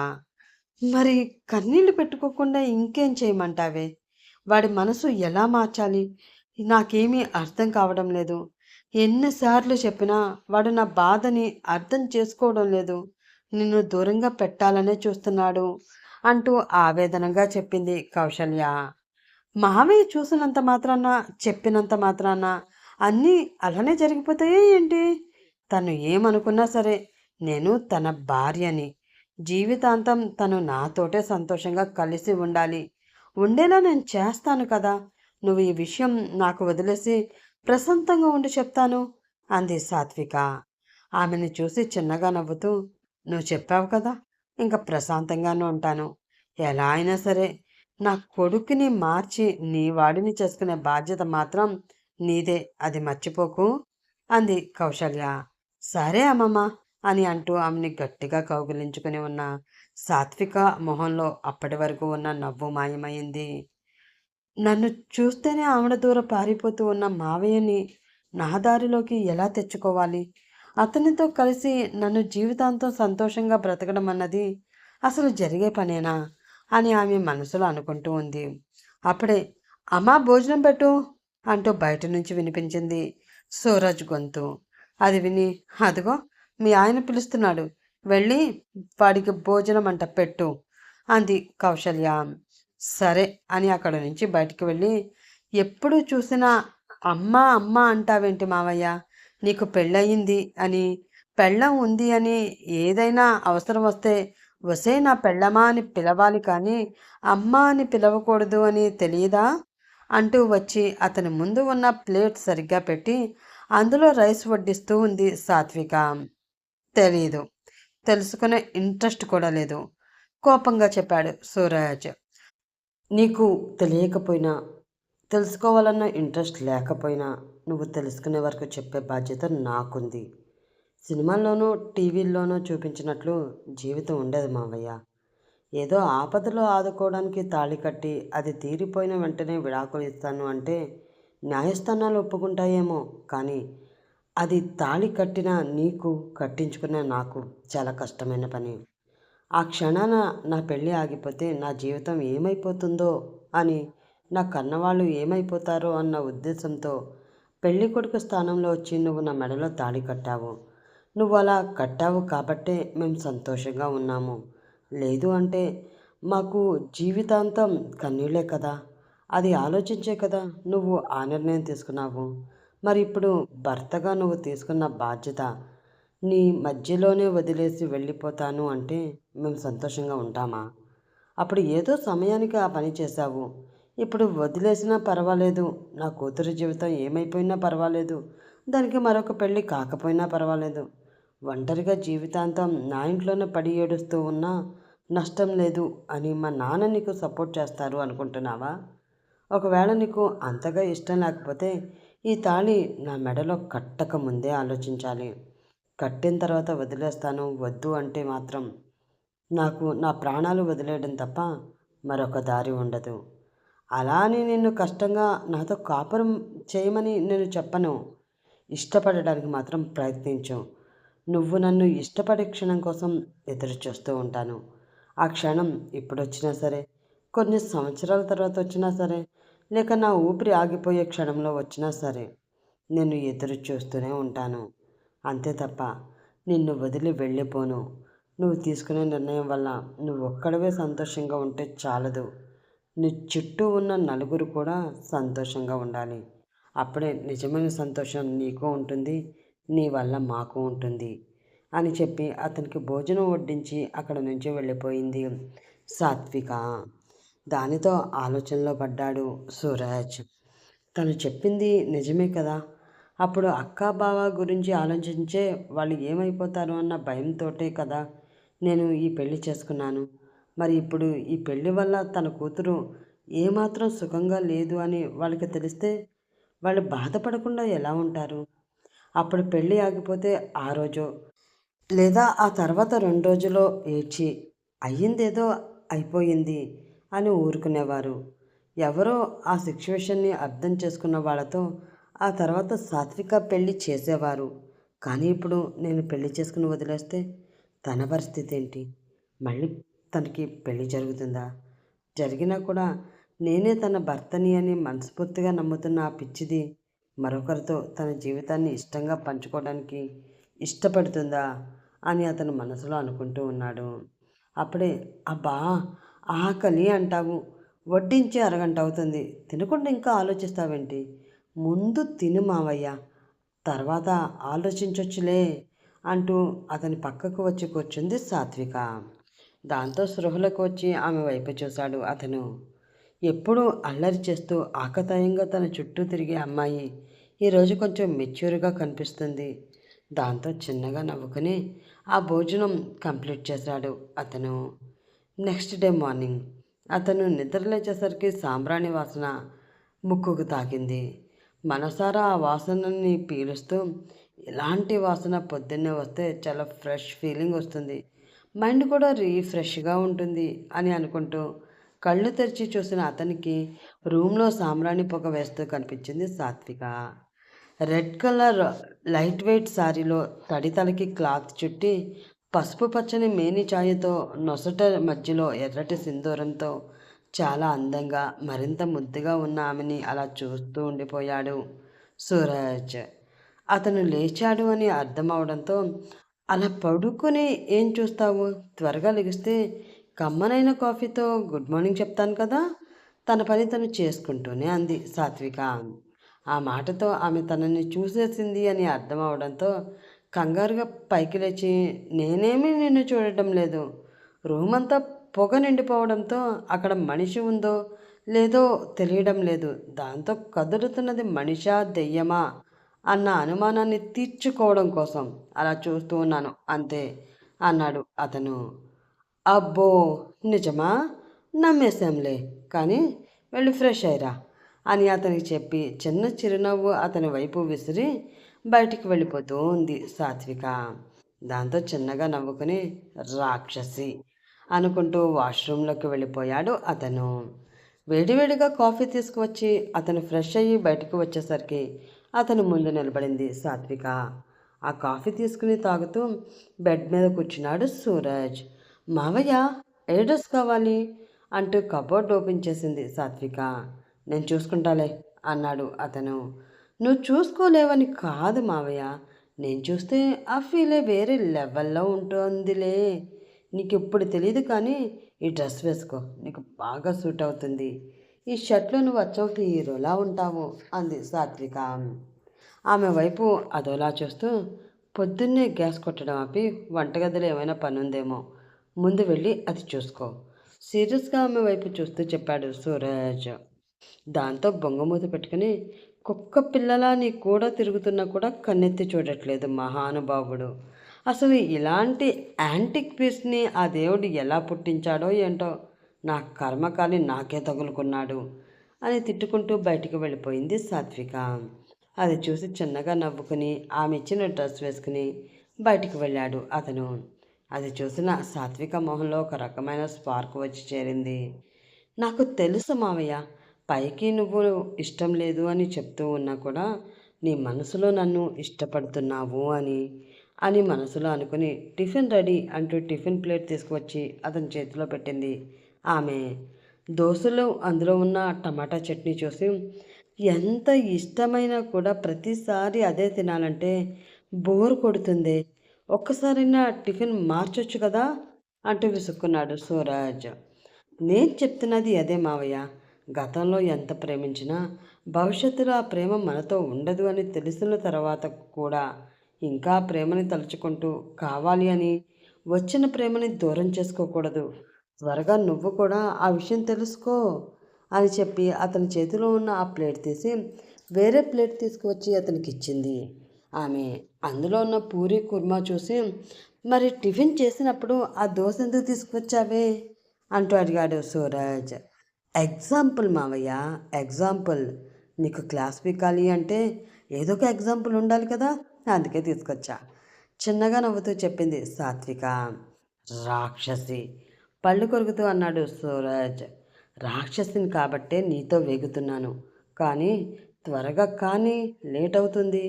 మరి కన్నీళ్లు పెట్టుకోకుండా ఇంకేం చేయమంటావే? వాడి మనసు ఎలా మార్చాలి? నాకేమీ అర్థం కావడం లేదు. ఎన్నిసార్లు చెప్పినా వాడు నా బాధని అర్థం చేసుకోవడం లేదు. నిన్ను దూరంగా పెట్టాలనే చూస్తున్నాడు అంటూ ఆవేదనగా చెప్పింది కౌశల్య. మావయ్య చూసినంత మాత్రాన, చెప్పినంత మాత్రాన అన్నీ అలానే జరిగిపోతాయా ఏంటి? తను ఏమనుకున్నా సరే నేను తన భార్యని. జీవితాంతం తను నాతోటే సంతోషంగా కలిసి ఉండాలి. ఉండేలా నేను చేస్తాను కదా! నువ్వు ఈ విషయం నాకు వదిలేసి ప్రశాంతంగా ఉండి చెప్తాను అంది సాత్విక. ఆమెని చూసి చిన్నగా నవ్వుతూ, నువ్వు చెప్పావు కదా, ఇంకా ప్రశాంతంగానే ఉంటాను. ఎలా అయినా సరే నా కొడుకుని మార్చి నీ వాడిని చేసుకునే బాధ్యత మాత్రం నీదే, అది మర్చిపోకు అంది కౌశల్య. సరే అమ్మమ్మ అని అంటూ ఆమెని గట్టిగా కౌగిలించుకుని ఉన్న సాత్విక మొహంలో అప్పటి వరకు ఉన్న నవ్వు మాయమైంది. నన్ను చూస్తేనే ఆవిడ దూర పారిపోతూ ఉన్న మావయ్యని నా దారిలోకి ఎలా తెచ్చుకోవాలి? అతనితో కలిసి నన్ను జీవితాంతం సంతోషంగా బ్రతకడం అన్నది అసలు జరిగే పనేనా అని ఆమె మనసులో అనుకుంటూ ఉంది. అప్పుడే అమ్మా భోజనం పెట్టు అంటూ బయట నుంచి వినిపించింది సూరజ్ గొంతు. అది విని అదిగో మీ ఆయన పిలుస్తున్నాడు, వెళ్ళి వాడికి భోజనం అంట పెట్టు అంది కౌశల్య. సరే అని అక్కడ నుంచి బయటికి వెళ్ళి, ఎప్పుడు చూసినా అమ్మ అమ్మ అంటావేంటి మావయ్య? నీకు పెళ్ళయింది అని, పెళ్ళం ఉంది అని ఏదైనా అవసరం వస్తే వసే నా పెళ్ళమా అని పిలవాలి కానీ అమ్మ అని పిలవకూడదు అని తెలియదా? అంటూ వచ్చి అతని ముందు ఉన్న ప్లేట్ సరిగ్గా పెట్టి అందులో రైస్ వడ్డిస్తూ ఉంది సాత్విక. తెలీదు, తెలుసుకునే ఇంట్రెస్ట్ కూడా లేదు కోపంగా చెప్పాడు సూరజ్. నీకు తెలియకపోయినా, తెలుసుకోవాలన్న ఇంట్రెస్ట్ లేకపోయినా నువ్వు తెలుసుకునే వరకు చెప్పే బాధ్యత నాకుంది. సినిమాల్లోనూ టీవీల్లోనూ చూపించినట్లు జీవితం ఉండదు మావయ్య. ఏదో ఆపదలో ఆదుకోవడానికి తాళి కట్టి అది తీరిపోయిన వెంటనే విడాకులు ఇస్తాను అంటే న్యాయస్థానాలు ఒప్పుకుంటాయేమో, కానీ అది తాళి కట్టిన నీకు, కట్టించుకున్న నాకు చాలా కష్టమైన పని. ఆ క్షణాన నా పెళ్ళి ఆగిపోతే నా జీవితం ఏమైపోతుందో అని, నా కన్నవాళ్ళు ఏమైపోతారో అన్న ఉద్దేశంతో పెళ్లి కొడుకు స్థానంలో వచ్చి నువ్వు నా మెడలో తాళి కట్టావు. నువ్వు అలా కట్టావు కాబట్టే మేము సంతోషంగా ఉన్నాము. లేదు అంటే మాకు జీవితాంతం కన్నీళ్ళే కదా. అది ఆలోచించే కదా నువ్వు ఆ నిర్ణయం తీసుకున్నావు. మరి ఇప్పుడు భర్తగా నువ్వు తీసుకున్న బాధ్యత నీ మధ్యలోనే వదిలేసి వెళ్ళిపోతాను అంటే మేము సంతోషంగా ఉంటామా? అప్పుడు ఏదో సమయానికి ఆ పని చేశావు. ఇప్పుడు వదిలేసినా పర్వాలేదు, నా కూతురు జీవితం ఏమైపోయినా పర్వాలేదు, దానికి మరొక పెళ్ళి కాకపోయినా పర్వాలేదు, ఒంటరిగా జీవితాంతం నా ఇంట్లోనే పడి ఏడుస్తూ ఉన్నా నష్టం లేదు అని మా నాన్న నీకు సపోర్ట్ చేస్తారు అనుకుంటున్నావా? ఒకవేళ నీకు అంతగా ఇష్టం లేకపోతే ఈ తాళి నా మెడలో కట్టక ముందే ఆలోచించాలి. కట్టిన తర్వాత వదిలేస్తాను వద్దు అంటే మాత్రం నాకు నా ప్రాణాలు వదిలేయడం తప్ప మరొక దారి ఉండదు. అలా అని నిన్ను కష్టంగా నాతో కాపురం చేయమని నేను చెప్పను. ఇష్టపడడానికి మాత్రం ప్రయత్నించు. నువ్వు నన్ను ఇష్టపడే క్షణం కోసం ఎదురు చూస్తూ ఉంటాను. ఆ క్షణం ఇప్పుడొచ్చినా సరే, కొన్ని సంవత్సరాల తర్వాత వచ్చినా సరే, లేక నా ఊపిరి ఆగిపోయే క్షణంలో వచ్చినా సరే, నేను ఎదురు చూస్తూనే ఉంటాను. అంతే తప్ప నిన్ను వదిలి వెళ్ళిపోను. నువ్వు తీసుకునే నిర్ణయం వల్ల నువ్వు ఒక్కడివే సంతోషంగా ఉంటే చాలదు. నీ చుట్టూ ఉన్న నలుగురు కూడా సంతోషంగా ఉండాలి. అప్పుడే నిజమైన సంతోషం నీకు ఉంటుంది, నీ వల్ల మాకు ఉంటుంది అని చెప్పి అతనికి భోజనం వడ్డించి అక్కడ నుంచి వెళ్ళిపోయింది సాత్విక. దానితో ఆలోచనలో పడ్డాడు సూరజ్. తను చెప్పింది నిజమే కదా. అప్పుడు అక్క బావ గురించి ఆలోచించే వాళ్ళు ఏమైపోతారు అన్న భయంతోటే కదా నేను ఈ పెళ్లి చేసుకున్నాను. మరి ఇప్పుడు ఈ పెళ్లి వల్ల తన కూతురు ఏమాత్రం సుఖంగా లేదు అని వాళ్ళకి తెలిస్తే వాళ్ళు బాధపడకుండా ఎలా ఉంటారు? అప్పుడు పెళ్ళి ఆగిపోతే ఆ రోజో లేదా ఆ తర్వాత 2 రోజులో ఏడ్చి అయ్యిందేదో అయిపోయింది అని ఊరుకునేవారు. ఎవరో ఆ సిచ్యువేషన్ని అర్థం చేసుకున్న వాళ్ళతో ఆ తర్వాత సాత్విక పెళ్లి చేసేవారు. కానీ ఇప్పుడు నేను పెళ్లి చేసుకుని వదిలేస్తే తన పరిస్థితి ఏంటి? మళ్ళీ తనకి పెళ్లి జరుగుతుందా? జరిగినా కూడా నేనే తన భర్తని అని మనస్ఫూర్తిగా నమ్ముతున్న ఆ పిచ్చిది మరొకరితో తన జీవితాన్ని ఇష్టంగా పంచుకోవడానికి ఇష్టపడుతుందా అని అతను మనసులో అనుకుంటూ ఉన్నాడు. అప్పుడే అబ్బా, ఆకలి అంటావు, వడ్డించి అరగంట అవుతుంది, తినకుండా ఇంకా ఆలోచిస్తావేంటి? ముందు తిను మావయ్య, తర్వాత ఆలోచించొచ్చులే అంటూ అతని పక్కకు వచ్చి కూర్చుంది సాత్విక. దాంతో స్పృహలోకి వచ్చి ఆమె వైపు చూశాడు అతను. ఎప్పుడూ అల్లరి చేస్తూ ఆకతాయంగా తన చుట్టూ తిరిగే అమ్మాయి ఈరోజు కొంచెం మెచ్యూర్గా కనిపిస్తుంది. దాంతో చిన్నగా నవ్వుకుని ఆ భోజనం కంప్లీట్ చేశాడు అతను. నెక్స్ట్ డే మార్నింగ్ అతను నిద్రలేచేసరికి సాంబ్రాణి వాసన ముక్కుకు తాకింది. మనసారా ఆ వాసనని పీలుస్తూ, ఇలాంటి వాసన పొద్దున్నే వస్తే చాలా ఫ్రెష్ ఫీలింగ్ వస్తుంది, మైండ్ కూడా రీఫ్రెష్గా ఉంటుంది అని అనుకుంటూ కళ్ళు తెరిచి చూసిన అతనికి రూమ్లో సాంబ్రాణి పొగ వేస్తూ కనిపించింది సాత్విక. రెడ్ కలర్ లైట్ వెయిట్ శారీలో తడి తలకి క్లాత్ చుట్టి పసుపు పచ్చని మేని ఛాయతో నొసట మధ్యలో ఎర్రటి సింధూరంతో చాలా అందంగా మరింత ముద్దుగా ఉన్న ఆమెని అలా చూస్తూ ఉండిపోయాడు సూరజ్. అతను లేచాడు అని అర్థం అవడంతో, అలా పడుకుని ఏం చూస్తావు, త్వరగా లెగిస్తే కమ్మనైన కాఫీతో గుడ్ మార్నింగ్ చెప్తాను కదా, తన పని తను చేసుకుంటూనే అంది సాత్విక. ఆ మాటతో ఆమె తనని చూసేసింది అని అర్థం అవడంతో కంగారుగా పైకి లేచి, నేనేమీ నిన్ను చూడటం లేదు, రూమ్ అంతా పొగ నిండిపోవడంతో అక్కడ మనిషి ఉందో లేదో తెలియడం లేదు, దాంతో కదులుతున్నది మనిషా దెయ్యమా అన్న అనుమానాన్ని తీర్చుకోవడం కోసం అలా చూస్తూ ఉన్నాను అంతే అన్నాడు అతను. అబ్బో, నిజమా? నమ్మేశాంలే, కానీ వెళ్ళి ఫ్రెష్ అయ్యిరా అని అతనికి చెప్పి చిన్న చిరునవ్వు అతని వైపు విసిరి బయటికి వెళ్ళిపోతూ ఉంది సాత్విక. దాంతో చిన్నగా నవ్వుకుని రాక్షసి అనుకుంటూ వాష్రూమ్లోకి వెళ్ళిపోయాడు అతను. వేడివేడిగా కాఫీ తీసుకువచ్చి అతను ఫ్రెష్ అయ్యి బయటకు వచ్చేసరికి అతను ముందు నిలబడింది సాత్విక. ఆ కాఫీ తీసుకుని తాగుతూ బెడ్ మీద కూర్చున్నాడు సూరజ్. మావయ్య, ఏ డ్రెస్ కావాలి అంటూ కబోర్డ్ ఓపెన్ చేసింది సాత్విక. నేను చూసుకుంటాలే అన్నాడు అతను. నువ్వు చూసుకోలేవని కాదు మావయ్య, నేను చూస్తే ఆ ఫీలే వేరే లెవెల్లో ఉంటుందిలే, నీకు ఇప్పుడు తెలియదు కానీ ఈ డ్రెస్ వేసుకో, నీకు బాగా సూట్ అవుతుంది, ఈ షర్ట్లో నువ్వు అచ్చం హీరోలా ఉంటావు అంది సాత్విక. ఆమె వైపు అదోలా చూస్తూ, పొద్దున్నే గ్యాస్ కొట్టడం ఆపి వంటగదిలో ఏమైనా పని ఉందేమో, ముందు వెళ్ళి అది చూసుకో, సీరియస్గా ఆమె వైపు చూస్తూ చెప్పాడు సూరజ్. దాంతో బొంగమూత పెట్టుకుని, కుక్క పిల్లలా నీ కూడా తిరుగుతున్నా కూడా కన్నెత్తి చూడట్లేదు మహానుభావుడు, అసలు ఇలాంటి యాంటిక్ పీస్ని ఆ దేవుడు ఎలా పుట్టించాడో ఏంటో, నా కర్మకాలి నాకే తగులుకున్నాడు అని తిట్టుకుంటూ బయటికి వెళ్ళిపోయింది సాత్విక. అది చూసి చిన్నగా నవ్వుకుని ఆమె ఇచ్చిన డ్రెస్ వేసుకుని బయటికి వెళ్ళాడు అతను. అది చూసిన సాత్విక మొహంలో ఒక రకమైన స్పార్క్ వచ్చి చేరింది. నాకు తెలుసు మావయ్య, పైకి నువ్వు ఇష్టం లేదు అని చెప్తూ ఉన్నా కూడా నీ మనసులో నన్ను ఇష్టపడుతున్నావు అని అని మనసులో అనుకుని టిఫిన్ రెడీ అంటూ టిఫిన్ ప్లేట్ తీసుకువచ్చి అతని చేతిలో పెట్టింది ఆమె. దోశలు అందులో ఉన్న టమాటా చట్నీ చూసి, ఎంత ఇష్టమైనా కూడా ప్రతిసారి అదే తినాలంటే బోర్ కొడుతుంది, ఒక్కసారైనా టిఫిన్ మార్చొచ్చు కదా అంటూ విసుక్కున్నాడు సూరజ్. నేను చెప్తున్నది అదే మావయ్య, గతంలో ఎంత ప్రేమించినా భవిష్యత్తులో ఆ ప్రేమ మనతో ఉండదు అని తెలిసిన తర్వాత కూడా ఇంకా ప్రేమని తలుచుకుంటూ కావాలి అని వచ్చిన ప్రేమని దూరం చేసుకోకూడదు, త్వరగా నువ్వు కూడా ఆ విషయం తెలుసుకో అని చెప్పి అతని చేతిలో ఉన్న ఆ ప్లేట్ తీసి వేరే ప్లేట్ తీసుకువచ్చి అతనికి ఇచ్చింది ఆమె. అందులో ఉన్న పూరి కుర్మా చూసి, మరి టిఫిన్ చేసినప్పుడు ఆ దోశ ఎందుకు తీసుకువచ్చావే అంటూ అడిగాడు సూరజ్. ఎగ్జాంపుల్ మావయ్య, ఎగ్జాంపుల్. నీకు క్లాస్ పీకాలి అంటే ఏదో ఒక ఎగ్జాంపుల్ ఉండాలి కదా, అందుకే తీసుకొచ్చా. చిన్నగా నవ్వుతూ చెప్పింది సాత్విక. రాక్షసి, పళ్ళు కొరుకుతూ అన్నాడు సూరజ్. రాక్షసిని కాబట్టే నీతో వేగుతున్నాను, కానీ త్వరగా కానీ లేట్ అవుతుంది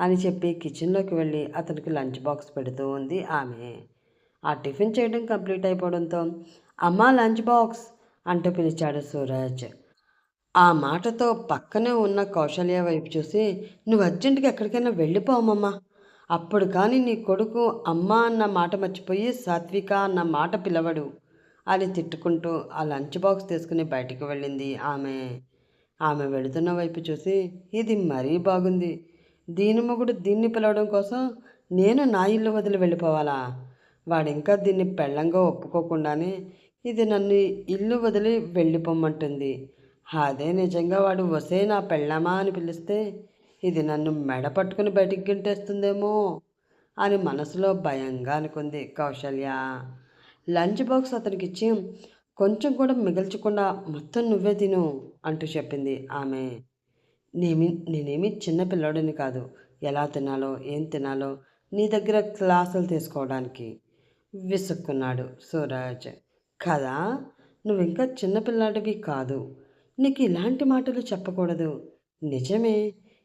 అని చెప్పి కిచెన్లోకి వెళ్ళి అతనికి లంచ్ బాక్స్ పెడుతూ ఉంది ఆమె. ఆ టిఫిన్ చేయడం కంప్లీట్ అయిపోవడంతో అమ్మా లంచ్ బాక్స్ అంటూ పిలిచాడు సూరజ్. ఆ మాటతో పక్కనే ఉన్న కౌశల్య వైపు చూసి, నువ్వు అర్జెంటుగా ఎక్కడికైనా వెళ్ళిపోవమ్మా, అప్పుడు కానీ నీ కొడుకు అమ్మ అన్న మాట మర్చిపోయి సాత్విక అన్న మాట పిలవడు అని తిట్టుకుంటూ ఆ లంచ్ బాక్స్ తీసుకుని బయటికి వెళ్ళింది ఆమె. ఆమె వెళుతున్న వైపు చూసి, ఇది మరీ బాగుంది, దీని మొగుడు దీన్ని పిలవడం కోసం నేను నా ఇల్లు వదిలి వెళ్ళిపోవాలా? వాడింకా దీన్ని పెళ్ళంగా ఒప్పుకోకుండానే ఇది నన్ను ఇల్లు వదిలి వెళ్ళిపోమ్మంటుంది. అదే నిజంగా వాడు వసే నా పెళ్ళామా అని పిలిస్తే ఇది నన్ను మెడ పట్టుకుని బయటికి గింటేస్తుందేమో అని మనసులో భయంగా అనుకుంది కౌశల్య. లంచ్ బాక్స్ అతనికి ఇచ్చి, కొంచెం కూడా మిగల్చకుండా మొత్తం నువ్వే తిను అంటూ చెప్పింది ఆమె. నేనేమి చిన్న పిల్లోడిని కాదు, ఎలా తినాలో ఏం తినాలో నీ దగ్గర క్లాసులు తీసుకోవడానికి విసుక్కున్నాడు సూరజ్. కదా, నువ్వు ఇంకా చిన్నపిల్లాడివి కాదు, నీకు ఇలాంటి మాటలు చెప్పకూడదు. నిజమే,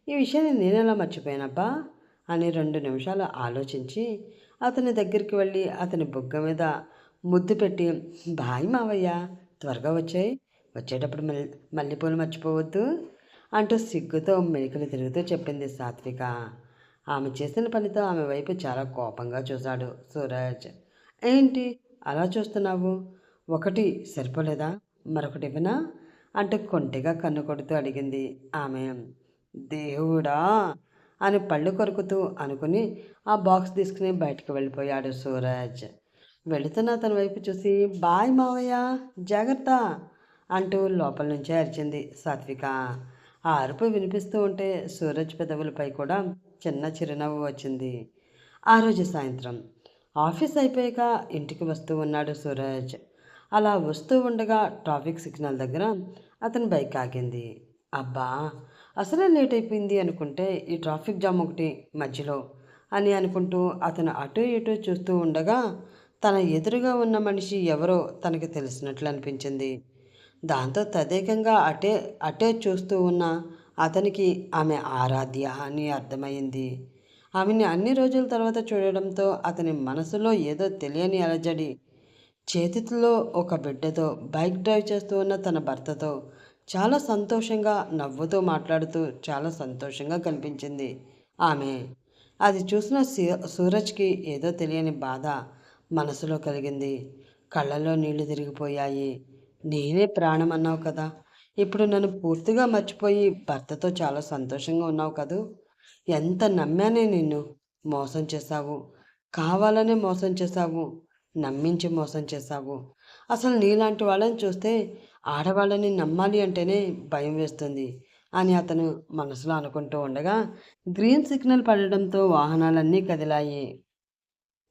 ఈ విషయాన్ని నేనెలా మర్చిపోయానబ్బా అని 2 నిమిషాలు ఆలోచించి అతని దగ్గరికి వెళ్ళి అతని బుగ్గ మీద ముద్దు పెట్టి, బాయ్ మావయ్య, త్వరగా వచ్చాయి, వచ్చేటప్పుడు మల్లెపూలు మర్చిపోవద్దు అంటూ సిగ్గుతో మెలికలు తిరుగుతూ చెప్పింది సాత్విక. ఆమె చేసిన పనితో ఆమె వైపు చాలా కోపంగా చూశాడు సూరజ్. ఏంటి అలా చూస్తున్నావు? ఒకటి సరిపోలేదా, మరొకటి ఇవ్వనా అంటూ కొంటిగా కన్ను కొడుతూ అడిగింది ఆమె. దేవుడా అని పళ్ళు కొరుకుతూ అనుకుని ఆ బాక్స్ తీసుకుని బయటకు వెళ్ళిపోయాడు సూరజ్. వెళుతున్న అతని వైపు చూసి, బాయ్ మావయ్య, జాగ్రత్త అంటూ లోపల నుంచే అరిచింది సాత్విక. ఆ అరుపు వినిపిస్తూ ఉంటే సూరజ్ పెదవులపై కూడా చిన్న చిరునవ్వు వచ్చింది. ఆ రోజు సాయంత్రం ఆఫీస్ అయిపోయాక ఇంటికి వస్తూ ఉన్నాడు సూరజ్. అలా వస్తూ ఉండగా ట్రాఫిక్ సిగ్నల్ దగ్గర అతని బైక్ ఆగింది. అబ్బా, అసలే లేట్ అయిపోయింది అనుకుంటే ఈ ట్రాఫిక్ జామ్ ఒకటి మధ్యలో అని అనుకుంటూ అతను అటు ఇటు చూస్తూ ఉండగా తన ఎదురుగా ఉన్న మనిషి ఎవరో తనకి తెలిసినట్లు అనిపించింది. దాంతో తదేకంగా అటే అటే చూస్తూ ఉన్న అతనికి ఆమె ఆరాధ్య అని అర్థమైంది. ఆమెని అన్ని రోజుల తర్వాత చూడడంతో అతని మనసులో ఏదో తెలియని అలజడి. చేతిలో ఒక బిడ్డతో బైక్ డ్రైవ్ చేస్తూ ఉన్న తన భర్తతో చాలా సంతోషంగా నవ్వుతూ మాట్లాడుతూ చాలా సంతోషంగా కనిపించింది ఆమె. అది చూసిన సూరజ్కి ఏదో తెలియని బాధ మనసులో కలిగింది. కళ్ళలో నీళ్లు తిరిగిపోయాయి. నేనే ప్రాణం అన్నావు కదా, ఇప్పుడు నన్ను పూర్తిగా మర్చిపోయి భర్తతో చాలా సంతోషంగా ఉన్నావు కదూ. ఎంత నమ్మానే నిన్ను, మోసం చేశావు, కావాలనే మోసం చేశావు, నమ్మించి మోసం చేశావు. అసలు నీలాంటి వాళ్ళని చూస్తే ఆడవాళ్ళని నమ్మాలి అంటేనే భయం వేస్తుంది అని అతను మనసులో అనుకుంటూ ఉండగా గ్రీన్ సిగ్నల్ పడడంతో వాహనాలన్నీ కదిలాయి.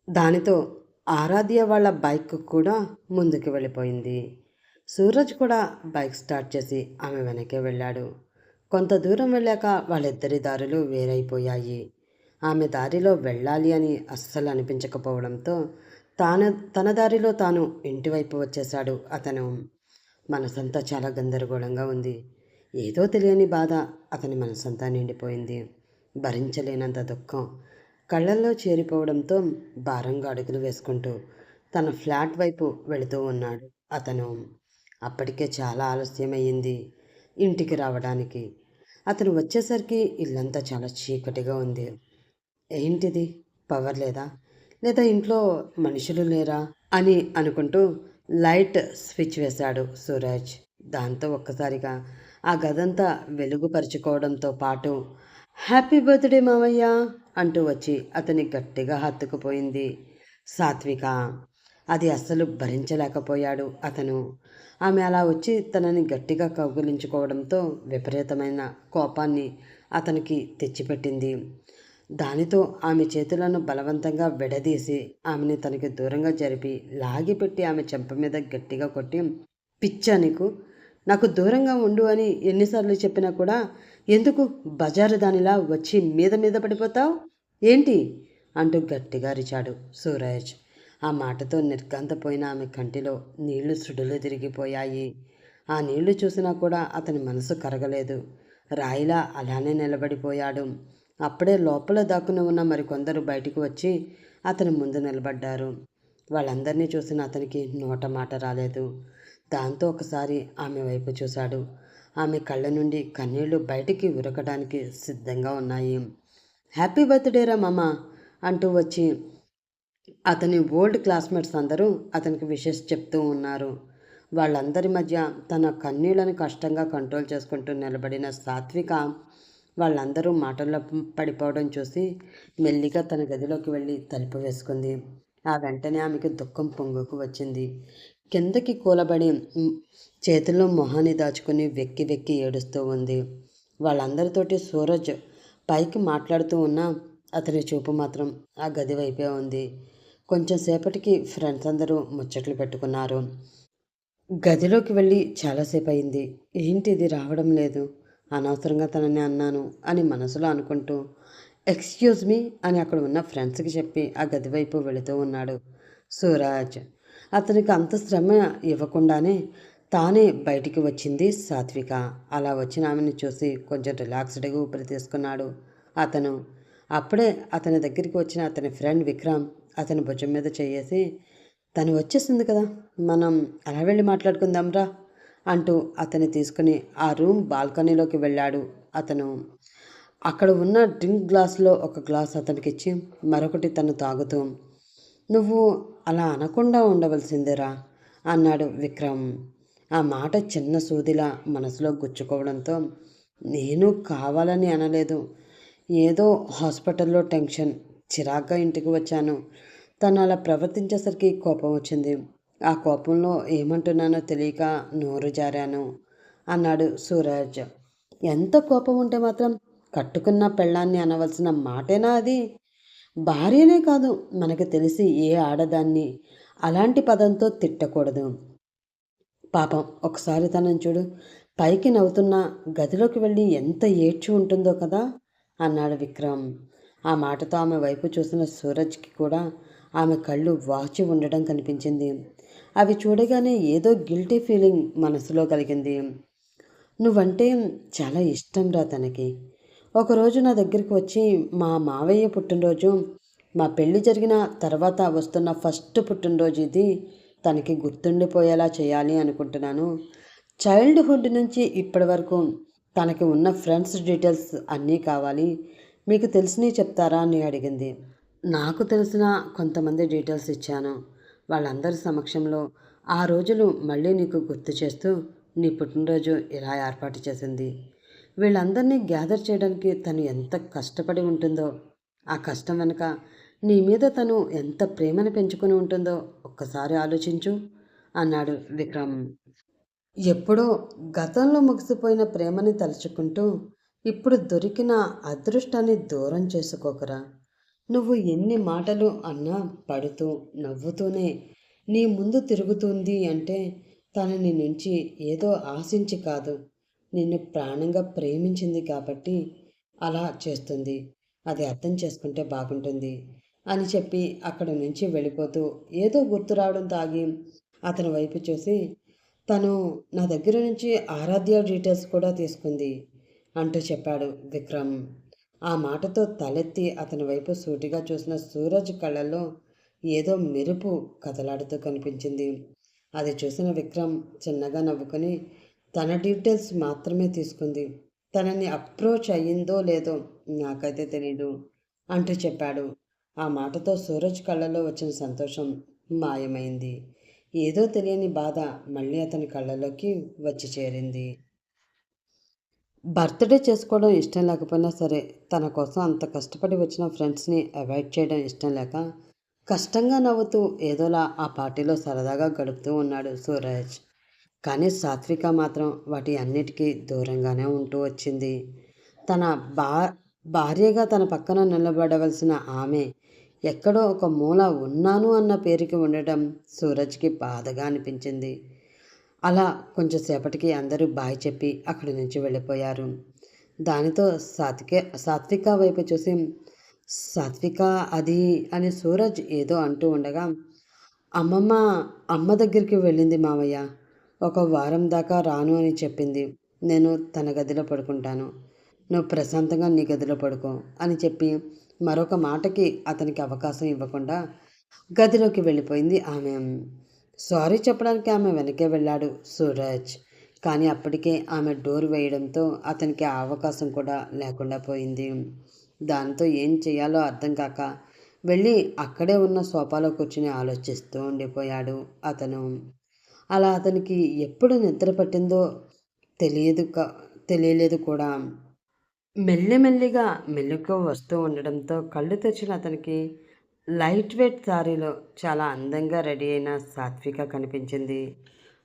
దానితో ఆరాధ్య వాళ్ళ బైక్ కూడా ముందుకు వెళ్ళిపోయింది. సూరజ్ కూడా బైక్ స్టార్ట్ చేసి ఆమె వెనకే వెళ్ళాడు. కొంత దూరం వెళ్ళాక వాళ్ళిద్దరి దారులు వేరైపోయాయి. ఆమె దారిలో వెళ్ళాలి అని అస్సలు అనిపించకపోవడంతో తన దారిలో తాను ఇంటివైపు వచ్చేశాడు అతను. మనసంతా చాలా గందరగోళంగా ఉంది. ఏదో తెలియని బాధ అతని మనసంతా నిండిపోయింది. భరించలేనంత దుఃఖం కళ్ళల్లో చేరిపోవడంతో భారంగా అడుగులు వేసుకుంటూ తన ఫ్లాట్ వైపు వెళుతూ ఉన్నాడు అతను. అప్పటికే చాలా ఆలస్యమయ్యింది ఇంటికి రావడానికి. అతను వచ్చేసరికి ఇల్లంతా చాలా చీకటిగా ఉంది. ఏంటిది, పవర్ లేదా, లేదా ఇంట్లో మనుషులు లేరా అని అనుకుంటూ లైట్ స్విచ్ వేశాడు సూరజ్. దాంతో ఒక్కసారిగా ఆ గదంతా వెలుగుపరుచుకోవడంతో పాటు హ్యాపీ బర్త్డే మావయ్య అంటూ వచ్చి అతని గట్టిగా హత్తుకుపోయింది సాత్విక. అది అస్సలు భరించలేకపోయాడు అతను. ఆమె అలా వచ్చి తనని గట్టిగా కౌగిలించుకోవడంతో విపరీతమైన కోపాన్ని అతనికి తెచ్చిపెట్టింది. దానితో ఆమె చేతులను బలవంతంగా విడదీసి ఆమెని తనకి దూరంగా జరిపి లాగిపెట్టి ఆమె చెంప మీద గట్టిగా కొట్టి, పిచ్చా నీకు, నాకు దూరంగా ఉండు అని ఎన్నిసార్లు చెప్పినా కూడా ఎందుకు బజారు దానిలా వచ్చి మీద మీద పడిపోతావు ఏంటి అంటూ గట్టిగా అరిచాడు సూరజ్. ఆ మాటతో నిర్ఘాంతపోయిన ఆమె కంటిలో నీళ్లు సుడులు తిరిగిపోయాయి. ఆ నీళ్లు చూసినా కూడా అతని మనసు కరగలేదు. రాయిలా అలానే నిలబడిపోయాడు. అప్పుడే లోపల దాక్కుని ఉన్న మరికొందరు బయటికి వచ్చి అతని ముందు నిలబడ్డారు. వాళ్ళందరినీ చూసిన అతనికి నోట మాట రాలేదు. దాంతో ఒకసారి ఆమె వైపు చూశాడు. ఆమె కళ్ళ నుండి కన్నీళ్లు బయటికి ఉరకడానికి సిద్ధంగా ఉన్నాయి. హ్యాపీ బర్త్డే రా మామ అంటూ వచ్చి అతని ఓల్డ్ క్లాస్మేట్స్ అందరూ అతనికి విషెస్ చెప్తూ ఉన్నారు. వాళ్ళందరి మధ్య తన కన్నీళ్లను కష్టంగా కంట్రోల్ చేసుకుంటూ నిలబడిన సాత్విక వాళ్ళందరూ మాటల్లో పడిపోవడం చూసి మెల్లిగా తన గదిలోకి వెళ్ళి తలుపు వేసుకుంది. ఆ వెంటనే ఆమెకు దుఃఖం పొంగుకు వచ్చింది. కిందకి కూలబడి చేతుల్లో మొహాన్ని దాచుకుని వెక్కి వెక్కి ఏడుస్తూ ఉంది. వాళ్ళందరితోటి సూరజ్ పైకి మాట్లాడుతూ ఉన్నా అతని చూపు మాత్రం ఆ గది వైపే ఉంది. కొంచెం సేపటికి ఫ్రెండ్స్ అందరూ ముచ్చట్లు పెట్టుకున్నారు. గదిలోకి వెళ్ళి చాలాసేపు అయింది. ఏంటిది రావడం లేదు, అనవసరంగా తనని అన్నాను అని మనసులో అనుకుంటూ ఎక్స్క్యూజ్ మీ అని అక్కడ ఉన్న ఫ్రెండ్స్కి చెప్పి ఆ గది వైపు వెళుతూ ఉన్నాడు సూరజ్. అతనికి అంత శ్రమ ఇవ్వకుండానే తానే బయటికి వచ్చింది సాత్విక. అలా వచ్చిన ఆమెను చూసి కొంచెం రిలాక్స్డ్గా ఊపిరి తీసుకున్నాడు అతను. అప్పుడే అతని దగ్గరికి వచ్చిన అతని ఫ్రెండ్ విక్రమ్ అతని భుజం మీద చేయేసి, తను వచ్చేసింది కదా, మనం అలా వెళ్ళి మాట్లాడుకుందాంరా అంటూ అతన్ని తీసుకుని ఆ రూమ్ బాల్కనీలోకి వెళ్ళాడు అతను. అక్కడ ఉన్న డ్రింక్ గ్లాస్లో ఒక గ్లాస్ అతనికి ఇచ్చి మరొకటి తను తాగుతూ, నువ్వు అలా అనకుండా ఉండవలసిందేరా అన్నాడు విక్రమ్. ఆ మాట చిన్న సూదిలా మనసులో గుచ్చుకోవడంతో, నేను కావాలని అనలేదు, ఏదో హాస్పిటల్లో టెన్షన్, చిరాగ్గా ఇంటికి వచ్చాను. తను అలా ప్రవర్తించేసరికి కోపం వచ్చింది. ఆ కోపంలో ఏమంటున్నానో తెలియక నోరు జారాను అన్నాడు సూరజ్. ఎంత కోపం ఉంటే మాత్రం కట్టుకున్న పెళ్ళాన్ని అనవలసిన మాటేనా అది? భార్యనే కాదు, మనకు తెలిసి ఏ ఆడదాన్ని అలాంటి పదంతో తిట్టకూడదు. పాపం ఒకసారి తనని చూడు, పైకి నవ్వుతున్నా గదిలోకి వెళ్ళి ఎంత ఏడ్చి ఉంటుందో కదా అన్నాడు విక్రమ్. ఆ మాటతో ఆమె వైపు చూసిన సూరజ్కి కూడా ఆమె కళ్ళు వాచి ఉండడం కనిపించింది. అవి చూడగానే ఏదో గిల్టీ ఫీలింగ్ మనసులో కలిగింది. నువ్వంటే చాలా ఇష్టం రా తనకి. ఒకరోజు నా దగ్గరికి వచ్చి, మా మావయ్య పుట్టినరోజు, మా పెళ్ళి జరిగిన తర్వాత వస్తున్న ఫస్ట్ పుట్టినరోజు ఇది, తనకి గుర్తుండిపోయేలా చేయాలి అనుకుంటున్నాను. చైల్డ్హుడ్ నుంచి ఇప్పటి వరకు తనకి ఉన్న ఫ్రెండ్స్ డీటెయిల్స్ అన్నీ కావాలి, మీకు తెలిసినవి చెప్తారా అని అడిగింది. నాకు తెలిసిన కొంతమంది డీటెయిల్స్ ఇచ్చాను. వాళ్ళందరి సమక్షంలో ఆ రోజులు మళ్ళీ నీకు గుర్తు చేస్తూ నీ పుట్టినరోజు ఇలా ఏర్పాటు చేసింది. వీళ్ళందరినీ గ్యాదర్ చేయడానికి తను ఎంత కష్టపడి ఉంటుందో, ఆ కష్టం వెనుక నీ మీద తను ఎంత ప్రేమను పెంచుకొని ఉంటుందో ఒక్కసారి ఆలోచించు అన్నాడు విక్రమ్. ఎప్పుడో గతంలో ముగిసిపోయిన ప్రేమని తలుచుకుంటూ ఇప్పుడు దొరికిన అదృష్టాన్ని దూరం చేసుకోకరా. నువ్వు ఎన్ని మాటలు అన్నా పడుతూ నవ్వుతూనే నీ ముందు తిరుగుతుంది అంటే తను నీ నుంచి ఏదో ఆశించి కాదు, నిన్ను ప్రాణంగా ప్రేమించింది కాబట్టి అలా చేస్తుంది. అది అర్థం చేసుకుంటే బాగుంటుంది అని చెప్పి అక్కడి నుంచి వెళ్ళిపోతూ ఏదో గుర్తు రావడంతో ఆగి అతని వైపు చూసి, తను నా దగ్గర నుంచి ఆరాధ్య డీటెయిల్స్ కూడా తీసుకుంది అంటూ చెప్పాడు విక్రమ్. ఆ మాటతో తలెత్తి అతని వైపు సూటిగా చూసిన సూరజ్ కళ్ళల్లో ఏదో మెరుపు కదలాడుతూ కనిపించింది. అది చూసిన విక్రమ్ చిన్నగా నవ్వుకొని, తన డీటెయిల్స్ మాత్రమే తీసుకుంది, తనని అప్రోచ్ అయ్యిందో లేదో నాకైతే తెలీదు అంటూ చెప్పాడు. ఆ మాటతో సూరజ్ కళ్ళలో వచ్చిన సంతోషం మాయమైంది. ఏదో తెలియని బాధ మళ్ళీ అతని కళ్ళలోకి వచ్చి చేరింది. బర్త్డే చేసుకోవడం ఇష్టం లేకపోయినా సరే, తన కోసం అంత కష్టపడి వచ్చిన ఫ్రెండ్స్ని అవాయిడ్ చేయడం ఇష్టం లేక కష్టంగా నవ్వుతూ ఏదోలా ఆ పార్టీలో సరదాగా గడుపుతూ ఉన్నాడు సూరజ్. కానీ సాత్విక మాత్రం వాటి అన్నిటికీ దూరంగానే ఉంటూ వచ్చింది. తన భార్యగా తన పక్కన నిలబడవలసిన ఆమె ఎక్కడో ఒక మూల ఉన్నాను అన్న పేరుకి ఉండటం సూరజ్కి బాధగా అనిపించింది. అలా కొంచెం సేపటికి అందరూ బాయ్ చెప్పి అక్కడి నుంచి వెళ్ళిపోయారు. దానితో సాత్విక వైపు చూసి, సాత్విక అది అని సూరజ్ ఏదో అంటూ ఉండగా, అమ్మమ్మ అమ్మ దగ్గరికి వెళ్ళింది మావయ్య. ఒక వారం దాకా రాను అని చెప్పింది. నేను తన గదిలో పడుకుంటాను. నువ్వు ప్రశాంతంగా నీ గదిలో పడుకో అని చెప్పి మరొక మాటకి అతనికి అవకాశం ఇవ్వకుండా గదిలోకి వెళ్ళిపోయింది ఆమె. సారీ చెప్పడానికి ఆమె వెనకే వెళ్ళాడు సూరజ్. కానీ అప్పటికే ఆమె డోర్ వేయడంతో అతనికి ఆ అవకాశం కూడా లేకుండా పోయింది. దాంతో ఏం చేయాలో అర్థం కాక వెళ్ళి అక్కడే ఉన్న సోఫాలో కూర్చుని ఆలోచిస్తూ ఉండిపోయాడు అతను. అలా అతనికి ఎప్పుడు నిద్ర పట్టిందో తెలియలేదు కూడా. మెల్లిమెల్లిగా మెలుకువ వస్తూ ఉండడంతో కళ్ళు తెరిచిన అతనికి లైట్ వెయిట్ సారీలో చాలా అందంగా రెడీ అయిన సాత్విక కనిపించింది.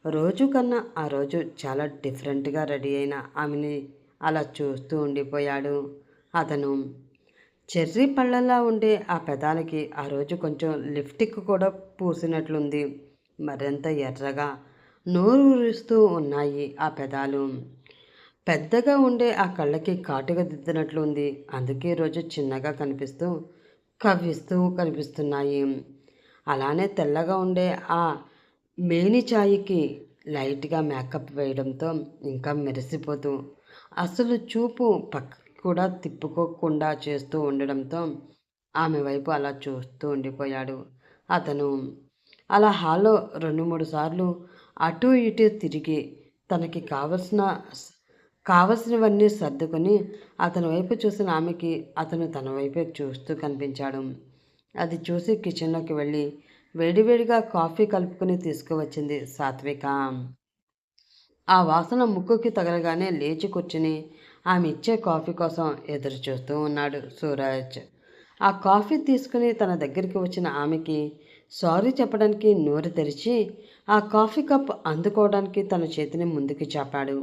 రోజు కన్నా ఆ రోజు చాలా డిఫరెంట్గా రెడీ అయిన ఆమెని అలా చూస్తూ ఉండిపోయాడు అతను. చెర్రీ పళ్ళలా ఉండే ఆ పెదాలకి ఆ రోజు కొంచెం లిప్స్టిక్ కూడా పూసినట్లుంది. మరింత ఎర్రగా నోరు ఊరుస్తూ ఉన్నాయి ఆ పెదాలు. పెద్దగా ఉండే ఆ కళ్ళకి కాటుగా దిద్దినట్లు ఉంది. అందుకే రోజు చిన్నగా కనిపిస్తూ కవ్విస్తూ కనిపిస్తున్నాయి. అలానే తెల్లగా ఉండే ఆ మేని ఛాయికి లైట్గా మేకప్ వేయడంతో ఇంకా మెరిసిపోతూ అసలు చూపు పక్కకి కూడా తిప్పుకోకుండా చేస్తూ ఉండడంతో ఆమె వైపు అలా చూస్తూ ఉండిపోయాడు అతను. అలా హాల్లో 2-3 సార్లు అటూ ఇటూ తిరిగి తనకి కావలసినవన్నీ సర్దుకొని అతని వైపు చూసిన ఆమెకి అతను తన వైపే చూస్తూ కనిపించాడు. అది చూసి కిచెన్లోకి వెళ్ళి వేడివేడిగా కాఫీ కలుపుకొని తీసుకువచ్చింది సాత్విక. ఆ వాసన ముక్కుకి తగలగానే లేచి కూర్చుని ఆమె ఇచ్చే కాఫీ కోసం ఎదురు చూస్తూ ఉన్నాడు సూరజ్. ఆ కాఫీ తీసుకుని తన దగ్గరికి వచ్చిన ఆమెకి సారీ చెప్పడానికి నోరు తెరిచి ఆ కాఫీ కప్ అందుకోవడానికి తన చేతిని ముందుకు చాపాడు.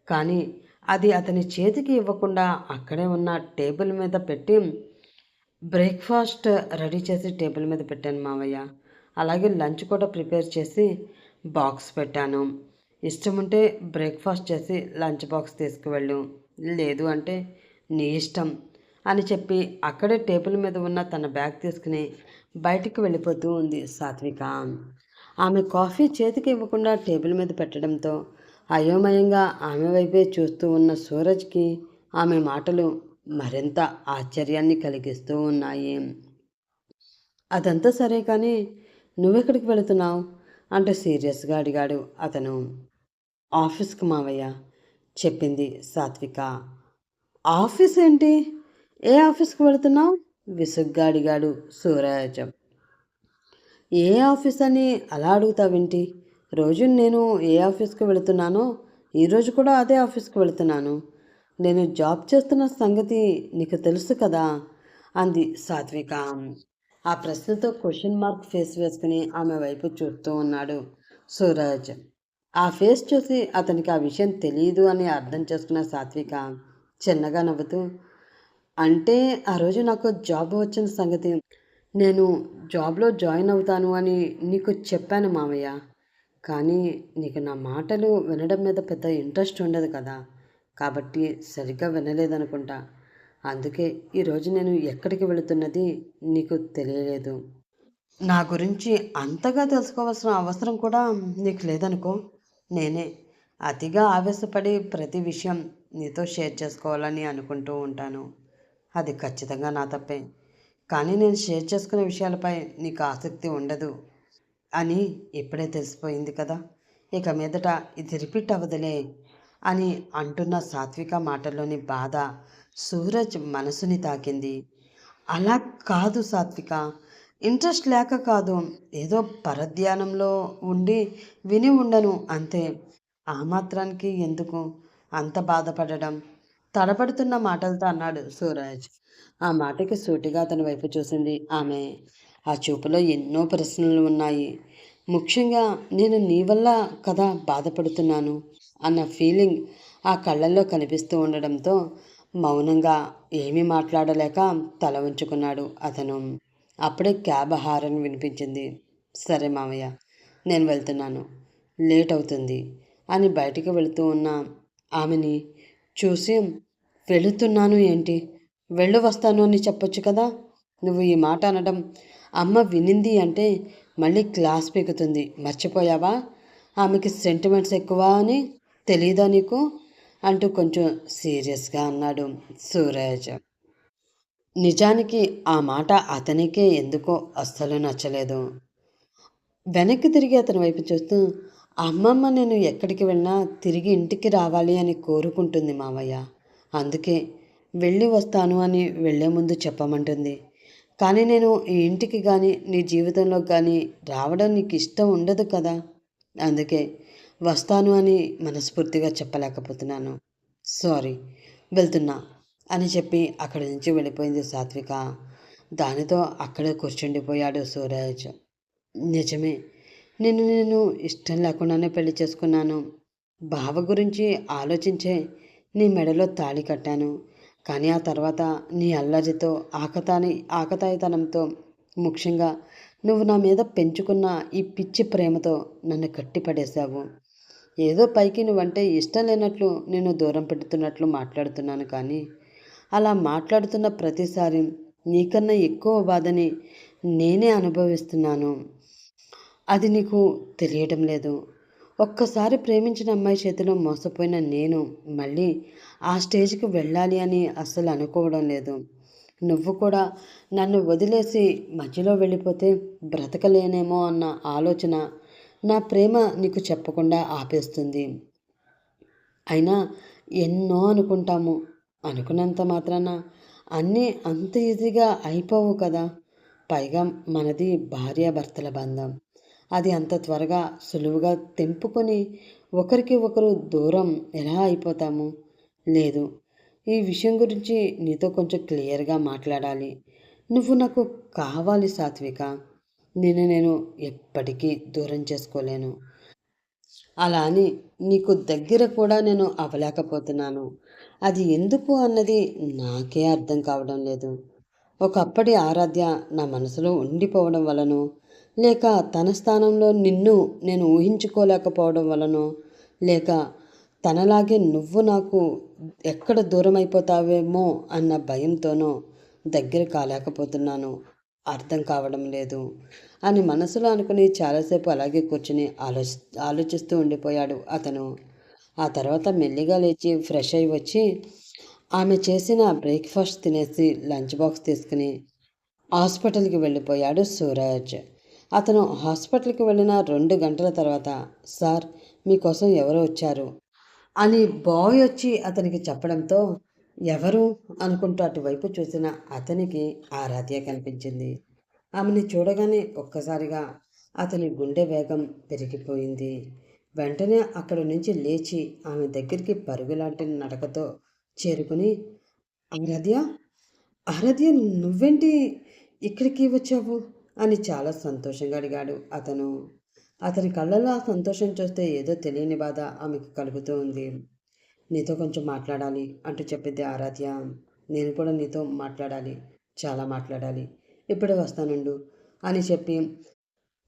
కానీ అది అతని చేతికి ఇవ్వకుండా అక్కడే ఉన్న టేబుల్ మీద పెట్టి, బ్రేక్ఫాస్ట్ రెడీ చేసి టేబుల్ మీద పెట్టాను మావయ్య. అలాగే లంచ్ కూడా ప్రిపేర్ చేసి బాక్స్ పెట్టాను. ఇష్టం ఉంటే బ్రేక్ఫాస్ట్ చేసి లంచ్ బాక్స్ తీసుకువెళ్ళు, లేదు అంటే నీ ఇష్టం అని చెప్పి అక్కడే టేబుల్ మీద ఉన్న తన బ్యాగ్ తీసుకుని బయటికి వెళ్ళిపోతూ ఉంది సాత్విక. ఆమె కాఫీ చేతికి ఇవ్వకుండా టేబుల్ మీద పెట్టడంతో అయోమయంగా ఆమె వైపే చూస్తూ ఉన్న సూరజ్కి ఆమె మాటలు మరింత ఆశ్చర్యాన్ని కలిగిస్తూ ఉన్నాయి. అదంతా సరే కానీ నువ్వెక్కడికి వెళుతున్నావు అంటే సీరియస్గా అడిగాడు అతను. ఆఫీస్కి మావయ్య చెప్పింది సాత్విక. ఆఫీస్ ఏంటి? ఏ ఆఫీస్కి వెళుతున్నావు విసుగ్గా అడిగాడు సూరజ్. ఏ ఆఫీస్ అని అలా అడుగుతావేంటి? రోజు నేను ఏ ఆఫీస్కి వెళుతున్నానో ఈరోజు కూడా అదే ఆఫీస్కి వెళుతున్నాను. నేను జాబ్ చేస్తున్న సంగతి నీకు తెలుసు కదా అంది సాత్విక. ఆ ప్రశ్నతో క్వశ్చన్ మార్క్ ఫేస్ వేసుకుని ఆమె వైపు చూస్తూ ఉన్నాడు సూరజ్. ఆ ఫేస్ చూసి అతనికి ఆ విషయం తెలియదు అని అర్థం చేసుకున్న సాత్విక చిన్నగా నవ్వుతూ, అంటే ఆ రోజు నాకు జాబ్ వచ్చిన సంగతి నేను జాబ్లో జాయిన్ అవుతాను అని నీకు చెప్పాను మామయ్య. కానీ నీకు నా మాటలు వినడం మీద పెద్ద ఇంట్రెస్ట్ ఉండదు కదా, కాబట్టి సరిగ్గా వినలేదనుకుంటా. అందుకే ఈరోజు నేను ఎక్కడికి వెళుతున్నది నీకు తెలియలేదు. నా గురించి అంతగా తెలుసుకోవాల్సిన అవసరం కూడా నీకు లేదనుకో. నేనే అతిగా ఆవేశపడి ప్రతి విషయం నీతో షేర్ చేసుకోవాలని అనుకుంటూ ఉంటాను. అది ఖచ్చితంగా నా తప్పే. కానీ నేను షేర్ చేసుకునే విషయాలపై నీకు ఆసక్తి ఉండదు అని ఇప్పుడే తెలిసిపోయింది కదా. ఇక మీదట ఇది రిపీట్ అవ్వదులే అని అంటున్న సాత్విక మాటల్లోని బాధ సూరజ్ మనసుని తాకింది. అలా కాదు సాత్విక, ఇంట్రెస్ట్ లేక కాదు, ఏదో పరధ్యానంలో ఉండి విని ఉండను అంతే. ఆ మాత్రానికి ఎందుకు అంత బాధపడడం తడబడుతున్న మాటలతో అన్నాడు సూరజ్. ఆ మాటకి సూటిగా అతని వైపు చూసింది ఆమె. ఆ చూపులో ఎన్నో ప్రశ్నలు ఉన్నాయి. ముఖ్యంగా నేను నీ వల్ల కదా బాధపడుతున్నాను అన్న ఫీలింగ్ ఆ కళ్ళల్లో కనిపిస్తూ ఉండడంతో మౌనంగా ఏమీ మాట్లాడలేక తల ఉంచుకున్నాడు అతను. అప్పుడే క్యాబ్ హారన్ వినిపించింది. సరే మామయ్య, నేను వెళ్తున్నాను. లేట్ అవుతుంది అని బయటికి వెళుతూ ఉన్న ఆమెని చూసి, వెళుతున్నాను ఏంటి, వెళ్ళు వస్తాను అని చెప్పొచ్చు కదా. నువ్వు ఈ మాట అనడం అమ్మ వినింది అంటే మళ్ళీ క్లాస్ పీకుతుంది. మర్చిపోయావా? ఆమెకి సెంటిమెంట్స్ ఎక్కువ అని తెలీదా నీకు? అంటూ కొంచెం సీరియస్గా అన్నాడు సూరజ్. నిజానికి ఆ మాట అతనికే ఎందుకో అస్సలు నచ్చలేదు. వెనక్కి తిరిగి అతని వైపు చూస్తూ, అమ్మమ్మ నేను ఎక్కడికి వెళ్ళినా తిరిగి ఇంటికి రావాలి అని కోరుకుంటుంది మావయ్య. అందుకే వెళ్ళి వస్తాను అని వెళ్ళే ముందు చెప్పమంటుంది. కానీ నేను ఈ ఇంటికి కానీ నీ జీవితంలో కానీ రావడం నీకు ఇష్టం ఉండదు కదా. అందుకే వస్తాను అని మనస్ఫూర్తిగా చెప్పలేకపోతున్నాను. సారీ, వెళ్తున్నా అని చెప్పి అక్కడి నుంచి వెళ్ళిపోయింది సాత్విక. దానితో అక్కడే కూర్చుండిపోయాడు సూరజ్. నిజమే, నేను ఇష్టం లేకుండానే పెళ్లి చేసుకున్నాను. బావ గురించి ఆలోచించే నీ మెడలో తాళి కట్టాను. కానీ ఆ తర్వాత నీ అల్లరితో ఆకతాయితనంతో, ముఖ్యంగా నువ్వు నా మీద పెంచుకున్న ఈ పిచ్చి ప్రేమతో నన్ను కట్టిపడేశావు. ఏదో పైకి నువ్వంటే ఇష్టం లేనట్లు నేను దూరం పెడుతున్నట్లు మాట్లాడుతున్నాను, కానీ అలా మాట్లాడుతున్న ప్రతిసారి నీకన్నా ఎక్కువ బాధని నేనే అనుభవిస్తున్నాను. అది నీకు తెలియటం లేదు. ఒక్కసారి ప్రేమించిన అమ్మాయి చేతిలో మోసపోయిన నేను మళ్ళీ ఆ స్టేజ్కి వెళ్ళాలి అని అస్సలు అనుకోవడం లేదు. నువ్వు కూడా నన్ను వదిలేసి మధ్యలో వెళ్ళిపోతే బ్రతకలేనేమో అన్న ఆలోచన నా ప్రేమ నీకు చెప్పకుండా ఆపేస్తుంది. అయినా ఎన్నో అనుకుంటాము. అనుకున్నంత మాత్రాన అన్నీ అంత ఈజీగా అయిపోవు కదా. పైగా మనది భార్యాభర్తల బంధం. అది అంత త్వరగా సులువుగా తెంపుకొని ఒకరికి ఒకరు దూరం ఎలా అయిపోతాము? లేదు, ఈ విషయం గురించి నీతో కొంచెం క్లియర్గా మాట్లాడాలి. నువ్వు నాకు కావాలి సాత్విక. నేను ఎప్పటికీ దూరం చేసుకోలేను. అలా అని నీకు దగ్గర కూడా నేను అవ్వలేకపోతున్నాను. అది ఎందుకు అన్నది నాకే అర్థం కావడం లేదు. ఒకప్పటి ఆరాధ్య నా మనసులో ఉండిపోవడం వలనో, లేక తన స్థానంలో నిన్ను నేను ఊహించుకోలేకపోవడం వలనో, లేక తనలాగే నువ్వు నాకు ఎక్కడ దూరం అయిపోతావేమో అన్న భయంతోనో దగ్గర కాలేకపోతున్నాను. అర్థం కావడం లేదు అని మనసులో అనుకుని చాలాసేపు అలాగే కూర్చుని ఆలోచిస్తూ ఉండిపోయాడు అతను. ఆ తర్వాత మెల్లిగా లేచి ఫ్రెష్ అయి వచ్చి ఆమె చేసిన బ్రేక్ఫాస్ట్ తినేసి లంచ్ బాక్స్ తీసుకుని హాస్పిటల్కి వెళ్ళిపోయాడు సూరజ్. అతను హాస్పిటల్కి వెళ్ళిన 2 గంటల తర్వాత, సార్ మీకోసం ఎవరో వచ్చారు అని బాయ్ వచ్చి అతనికి చెప్పడంతో, ఎవరు అనుకుంటూ అటువైపు చూసిన అతనికి ఆరాధ్య కనిపించింది. ఆమెని చూడగానే ఒక్కసారిగా అతని గుండె వేగం పెరిగిపోయింది. వెంటనే అక్కడి నుంచి లేచి ఆమె దగ్గరికి పరుగులాంటి నడకతో చేరుకుని, ఆరాధ్య, ఆరాధ్య, నువ్వేంటి ఇక్కడికి వచ్చావు అని చాలా సంతోషంగా అడిగాడు అతను. అతని కళ్ళల్లో ఆ సంతోషం చూస్తే ఏదో తెలియని బాధ ఆమెకు కలుగుతూ ఉంది. నీతో కొంచెం మాట్లాడాలి అంటూ చెప్పింది ఆరాధ్య. నేను కూడా నీతో మాట్లాడాలి, చాలా మాట్లాడాలి. ఇప్పుడే వస్తానుండు అని చెప్పి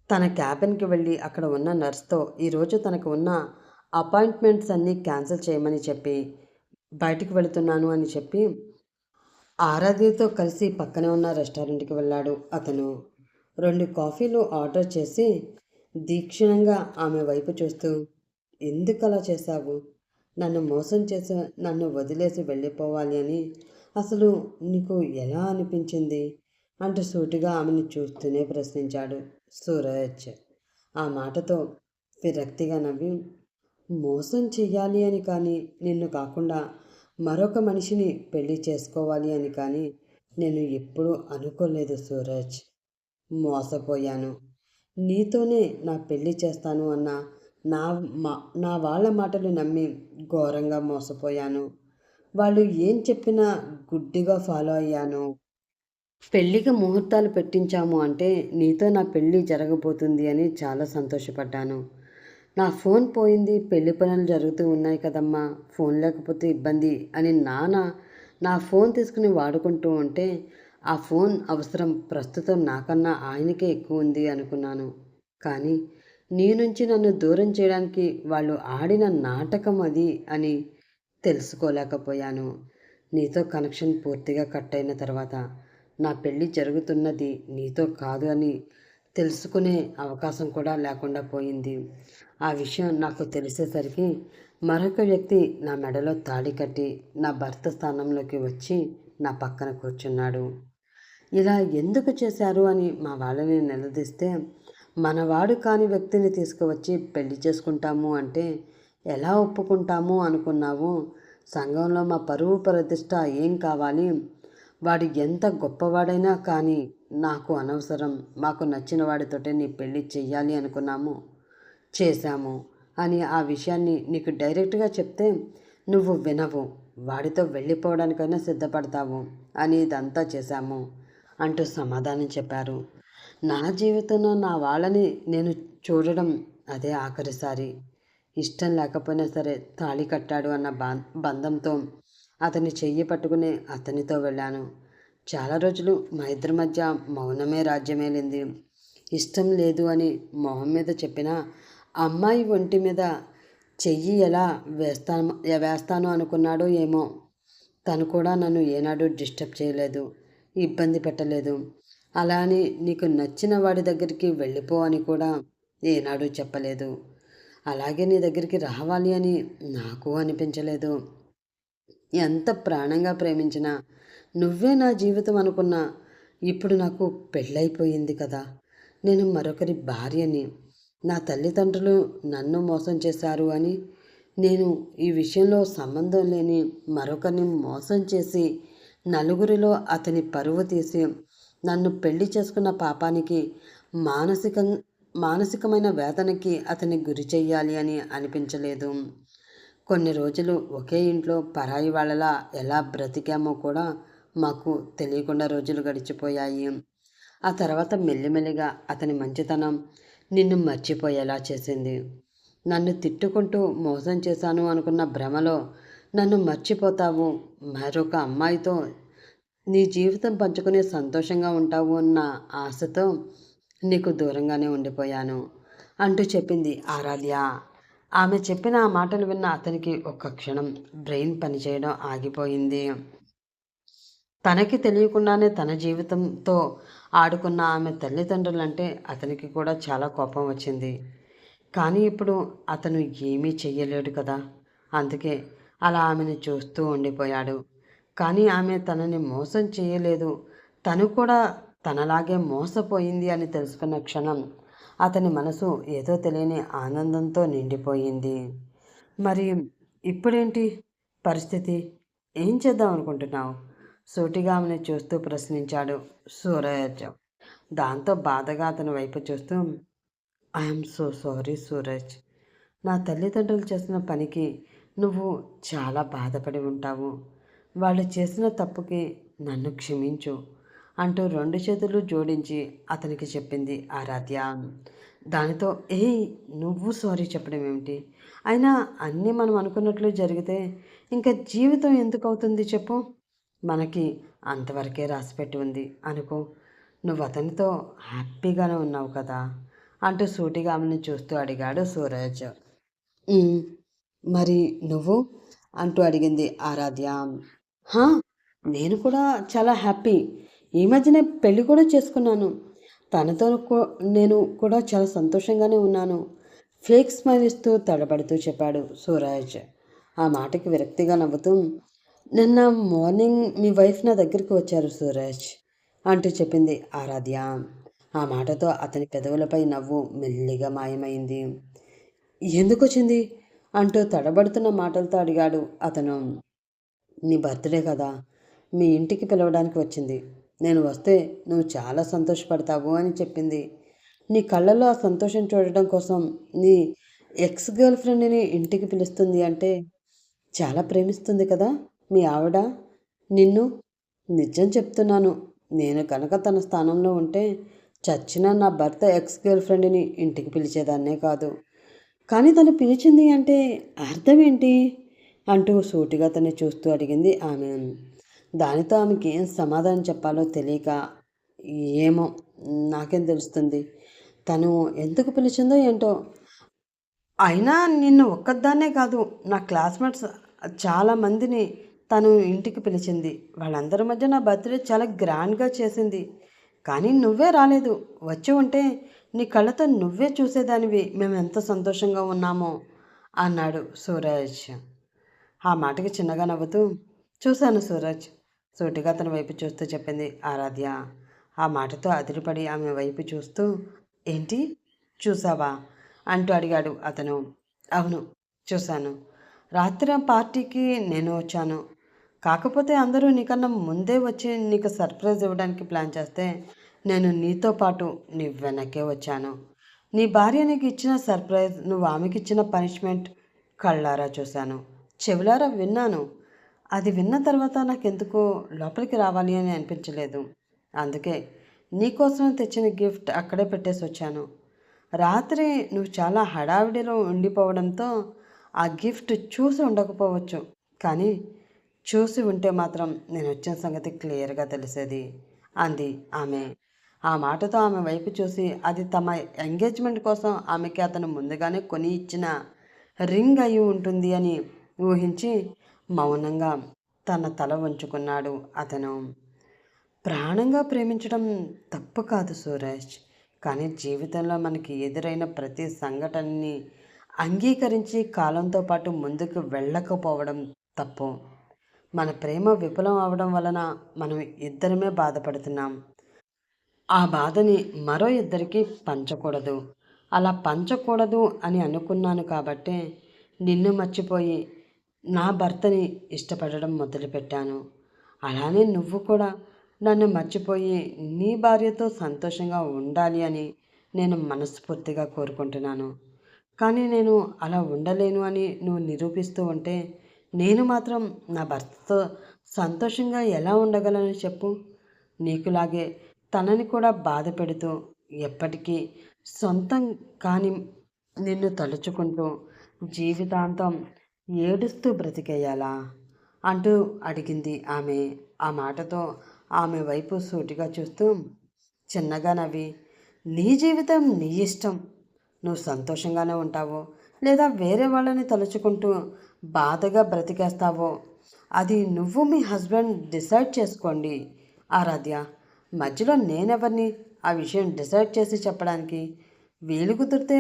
తన క్యాబిన్కి వెళ్ళి అక్కడ ఉన్న నర్స్తో ఈరోజు తనకు ఉన్న అపాయింట్మెంట్స్ అన్నీ క్యాన్సిల్ చేయమని చెప్పి బయటికి వెళుతున్నాను అని చెప్పి ఆరాధ్యతో కలిసి పక్కనే ఉన్న రెస్టారెంట్కి వెళ్ళాడు అతను. 2 కాఫీలు ఆర్డర్ చేసి దీక్షణంగా ఆమె వైపు చూస్తూ, ఎందుకలా చేశావు? నన్ను మోసం చేసి నన్ను వదిలేసి వెళ్ళిపోవాలి అని అసలు నీకు ఎలా అనిపించింది అంటూ సూటిగా ఆమెను చూస్తూనే ప్రశ్నించాడు సూరజ్. ఆ మాటతో విరక్తిగా నవ్వి, మోసం చెయ్యాలి అని కానీ, నిన్ను కాకుండా మరొక మనిషిని పెళ్లి చేసుకోవాలి అని కానీ నేను ఎప్పుడూ అనుకోలేదు సూరజ్. మోసపోయాను. నీతోనే నా పెళ్లి చేస్తాను అన్న నా నా వాళ్ళ మాటలు నమ్మి ఘోరంగా మోసపోయాను. వాళ్ళు ఏం చెప్పినా గుడ్డిగా ఫాలో అయ్యాను. పెళ్ళికి ముహూర్తాలు పెట్టించాము అంటే నీతో నా పెళ్ళి జరగబోతుంది అని చాలా సంతోషపడ్డాను. నా ఫోన్ పోయింది, పెళ్లి పనులు జరుగుతూ ఉన్నాయి కదమ్మా, ఫోన్ లేకపోతే ఇబ్బంది అని నాన్న నా ఫోన్ తీసుకుని వాడుకుంటూ ఉంటే ఆ ఫోన్ అవసరం ప్రస్తుతం నాకన్నా ఆయనకే ఎక్కువ ఉంది అనుకున్నాను. కానీ నీ నుంచి నన్ను దూరం చేయడానికి వాళ్ళు ఆడిన నాటకం అది అని తెలుసుకోలేకపోయాను. నీతో కనెక్షన్ పూర్తిగా కట్ అయిన తర్వాత నా పెళ్ళి జరుగుతున్నది నీతో కాదు అని తెలుసుకునే అవకాశం కూడా లేకుండా పోయింది. ఆ విషయం నాకు తెలిసేసరికి మరొక వ్యక్తి నా మెడలో తాళి కట్టి నా భర్త స్థానంలోకి వచ్చి నా పక్కన కూర్చున్నాడు. ఇలా ఎందుకు చేశారు అని మా వాళ్ళని నిలదీస్తే, మనవాడు కాని వ్యక్తిని తీసుకువచ్చి పెళ్లి చేసుకుంటాము అంటే ఎలా ఒప్పుకుంటాము అనుకున్నావు? సంఘంలో మా పరువు ప్రతిష్ట ఏం కావాలి? వాడు ఎంత గొప్పవాడైనా కానీ నాకు అనవసరం. మాకు నచ్చిన వాడితోటే నీ పెళ్ళి చెయ్యాలి అనుకున్నాము, చేశాము అని ఆ విషయాన్ని నీకు డైరెక్ట్గా చెప్తే నువ్వు వినవు. వాడితో వెళ్ళిపోవడానికైనా సిద్ధపడతావు అని ఇదంతా చేశాము అంటూ సమాధానం చెప్పారు. నా జీవితంలో నా వాళ్ళని నేను చూడడం అదే ఆఖరిసారి. ఇష్టం లేకపోయినా సరే తాళి కట్టాడు అన్న బంధంతో అతని చెయ్యి పట్టుకుని అతనితో వెళ్ళాను. చాలా రోజులు మా ఇద్దరి మధ్య మౌనమే రాజ్యమేలింది. ఇష్టం లేదు అని మొహం మీద చెప్పినా అమ్మాయి ఒంటి మీద చెయ్యి ఎలా వేస్తాను అనుకున్నాడో ఏమో. తను కూడా నన్ను ఏనాడు డిస్టర్బ్ చేయలేదు, ఇబ్బంది పెట్టలేదు. అలా అని నీకు నచ్చిన వాడి దగ్గరికి వెళ్ళిపో అని కూడా ఏనాడు చెప్పలేదు. అలాగే నీ దగ్గరికి రావాలి అని నాకు అనిపించలేదు. ఎంత ప్రాణంగా ప్రేమించినా, నువ్వే నా జీవితం అనుకున్నా ఇప్పుడు నాకు పెళ్ళైపోయింది కదా. నేను మరొకరి భార్యని. నా తల్లిదండ్రులు నన్ను మోసం చేశారు అని నేను ఈ విషయంలో సంబంధం లేని మరొకరిని మోసం చేసి నలుగురిలో అతని పరువు తీసి నన్ను పెళ్లి చేసుకున్న పాపానికి మానసికమైన వేదనకి అతన్ని గురి చెయ్యాలి అని అనిపించలేదు. కొన్ని రోజులు ఒకే ఇంట్లో పరాయి వాళ్ళలా ఎలా బ్రతికామో కూడా మాకు తెలియకుండా రోజులు గడిచిపోయాయి. ఆ తర్వాత మెల్లిమెల్లిగా అతని మంచితనం నిన్ను మర్చిపోయేలా చేసింది. నన్ను తిట్టుకుంటూ మోసం చేశాను అనుకున్న భ్రమలో నన్ను మర్చిపోతావు, మరొక అమ్మాయితో నీ జీవితం పంచుకునే సంతోషంగా ఉంటావు అన్న ఆశతో నీకు దూరంగానే ఉండిపోయాను అంటూ చెప్పింది ఆరాధ్య. ఆమె చెప్పిన ఆ మాటలు విన్న అతనికి ఒక్క క్షణం బ్రెయిన్ పనిచేయడం ఆగిపోయింది. తనకి తెలియకుండానే తన జీవితంతో ఆడుకున్న ఆమె తల్లిదండ్రులంటే అతనికి కూడా చాలా కోపం వచ్చింది. కానీ ఇప్పుడు అతను ఏమీ చెయ్యలేడు కదా. అందుకే అలా ఆమెను చూస్తూ ఉండిపోయాడు. కానీ ఆమె తనని మోసం చేయలేదు, తను కూడా తనలాగే మోసపోయింది అని తెలుసుకున్న క్షణం అతని మనసు ఏదో తెలియని ఆనందంతో నిండిపోయింది. మరి ఇప్పుడేంటి పరిస్థితి? ఏం చేద్దాం అనుకుంటున్నావు? సూటిగా ఆమెను చూస్తూ ప్రశ్నించాడు సూరజ్. దాంతో బాధగా అతని వైపు చూస్తూ, ఐఎమ్ సో సారీ సూరజ్. నా తల్లిదండ్రులు చేసిన పనికి నువ్వు చాలా బాధపడి ఉంటావు. వాళ్ళు చేసిన తప్పుకి నన్ను క్షమించు అంటూ 2 చేతులు జోడించి అతనికి చెప్పింది ఆరాధ్య. దానితో నువ్వు సారీ చెప్పడం ఏమిటి? అయినా అన్నీ మనం అనుకున్నట్లు జరిగితే ఇంకా జీవితం ఎందుకు అవుతుంది చెప్పు? మనకి అంతవరకే రాసిపెట్టి ఉంది అనుకో. నువ్వు అతనితో హ్యాపీగానే ఉన్నావు కదా అంటూ సూటిగా ఆమెను చూస్తూ అడిగాడు సూరజ్. మరి నువ్వు అంటూ అడిగింది ఆరాధ్య. హా, నేను కూడా చాలా హ్యాపీ. ఈ మధ్యనే పెళ్ళి కూడా చేసుకున్నాను. తనతో నేను కూడా చాలా సంతోషంగానే ఉన్నాను. ఫేక్ స్మైల్ ఇస్తూ తడబడుతూ చెప్పాడు సూరజ్. ఆ మాటకి విరక్తిగా నవ్వుతూ, నిన్న మార్నింగ్ మీ వైఫ్ నా దగ్గరికి వచ్చారు సూరజ్ అంటూ చెప్పింది ఆరాధ్య. ఆ మాటతో అతని పెదవులపై నవ్వు మెల్లిగా మాయమైంది. ఎందుకు వచ్చింది అంటూ తడబడుతున్న మాటలతో అడిగాడు అతను. నీ బర్త్డే కదా, మీ ఇంటికి పిలవడానికి వచ్చింది. నేను వస్తే నువ్వు చాలా సంతోషపడతావు అని చెప్పింది. నీ కళ్ళల్లో ఆ సంతోషం చూడడం కోసం నీ ఎక్స్ గర్ల్ ఫ్రెండ్ని ఇంటికి పిలుస్తుంది అంటే చాలా ప్రేమిస్తుంది కదా మీ ఆవిడ నిన్ను. నిజం చెప్తున్నాను, నేను కనుక తన స్థానంలో ఉంటే చచ్చిన నా భర్త ఎక్స్ గర్ల్ ఫ్రెండ్ని ఇంటికి పిలిచేదాన్నే కాదు. కానీ తను పిలిచింది అంటే అర్థం ఏంటి అంటూ సూటిగా తను చూస్తూ అడిగింది ఆమె. దానితో ఆమెకి ఏం సమాధానం చెప్పాలో తెలియక, ఏమో నాకేం తెలుస్తుంది, తను ఎందుకు పిలిచిందో ఏంటో. అయినా నిన్ను ఒక్కదాన్నే కాదు, నా క్లాస్మేట్స్ చాలామందిని తను ఇంటికి పిలిచింది. వాళ్ళందరి మధ్య నా బర్త్‌డే చాలా గ్రాండ్‌గా చేసింది. కానీ నువ్వే రాలేదు. వచ్చి ఉంటే నీ కళ్ళతో నువ్వే చూసేదానివి మేమెంత సంతోషంగా ఉన్నామో అన్నాడు సూరజ్. ఆ మాటకి చిన్నగా నవ్వుతూ, చూశాను సూరజ్, సూటిగా అతని వైపు చూస్తూ చెప్పింది ఆరాధ్య. ఆ మాటతో అదిరిపడి ఆమె వైపు చూస్తూ, ఏంటి చూసావా అంటూ అడిగాడు అతను. అవును, చూశాను. రాత్రి పార్టీకి నేను వచ్చాను. కాకపోతే అందరూ నీకన్నా ముందే వచ్చి నీకు సర్ప్రైజ్ ఇవ్వడానికి ప్లాన్ చేస్తే నేను నీతో పాటు నీ వెనకే వచ్చాను. నీ భార్య నీకు ఇచ్చిన సర్ప్రైజ్, నువ్వు ఆమెకి ఇచ్చిన పనిష్మెంట్ కళ్ళారా చూశాను, చెవులారా విన్నాను. అది విన్న తర్వాత నాకెందుకో లోపలికి రావాలి అని అనిపించలేదు. అందుకే నీకోసం తెచ్చిన గిఫ్ట్ అక్కడే పెట్టేసి వచ్చాను. రాత్రి నువ్వు చాలా హడావిడిలో ఉండిపోవడంతో ఆ గిఫ్ట్ చూసి ఉండకపోవచ్చు, కానీ చూసి ఉంటే మాత్రం నేను వచ్చిన సంగతి క్లియర్గా తెలిసేది అంది ఆమె. ఆ మాటతో ఆమె వైపు చూసి అది తమ ఎంగేజ్మెంట్ కోసం ఆమెకి అతను ముందుగానే కొని ఇచ్చిన రింగ్ అయి ఉంటుంది అని ఊహించి మౌనంగా తన తల వంచుకున్నాడు అతను. ప్రాణంగా ప్రేమించడం తప్పు కాదు సూరజ్, కానీ జీవితంలో మనకి ఎదురైన ప్రతి సంఘటనని అంగీకరించి కాలంతో పాటు ముందుకు వెళ్ళకపోవడం తప్పు. మన ప్రేమ విఫలం అవడం వలన మనం ఇద్దరమే బాధపడుతున్నాం. ఆ బాధని మరో ఇద్దరికి పంచకూడదు. అలా పంచకూడదు అని అనుకున్నాను కాబట్టే నిన్ను మర్చిపోయి నా భర్తని ఇష్టపడడం మొదలుపెట్టాను. అలానే నువ్వు కూడా నన్ను మర్చిపోయి నీ భార్యతో సంతోషంగా ఉండాలి అని నేను మనస్ఫూర్తిగా కోరుకుంటున్నాను. కానీ నేను అలా ఉండలేను అని నువ్వు నిరూపిస్తూ ఉంటే నేను మాత్రం నా భర్తతో సంతోషంగా ఎలా ఉండగలను చెప్పు? నీకులాగే తనని కూడా బాధ పెడుతూ ఎప్పటికీ సొంతం కాని నిన్ను తలుచుకుంటూ జీవితాంతం ఏడుస్తూ బ్రతికేయాలా అంటూ అడిగింది ఆమె. ఆ మాటతో ఆమె వైపు సూటిగా చూస్తూ చిన్నగా నవ్వి, నీ జీవితం నీ ఇష్టం, నువ్వు సంతోషంగానే ఉంటావో లేదా వేరే వాళ్ళని తలుచుకుంటూ బాధగా బ్రతికేస్తావో అది నువ్వు మీ హస్బెండ్ డిసైడ్ చేసుకోండి ఆరాధ్య. మధ్యలో నేనెవరిని ఆ విషయం డిసైడ్ చేసి చెప్పడానికి? వీలు కుదిరితే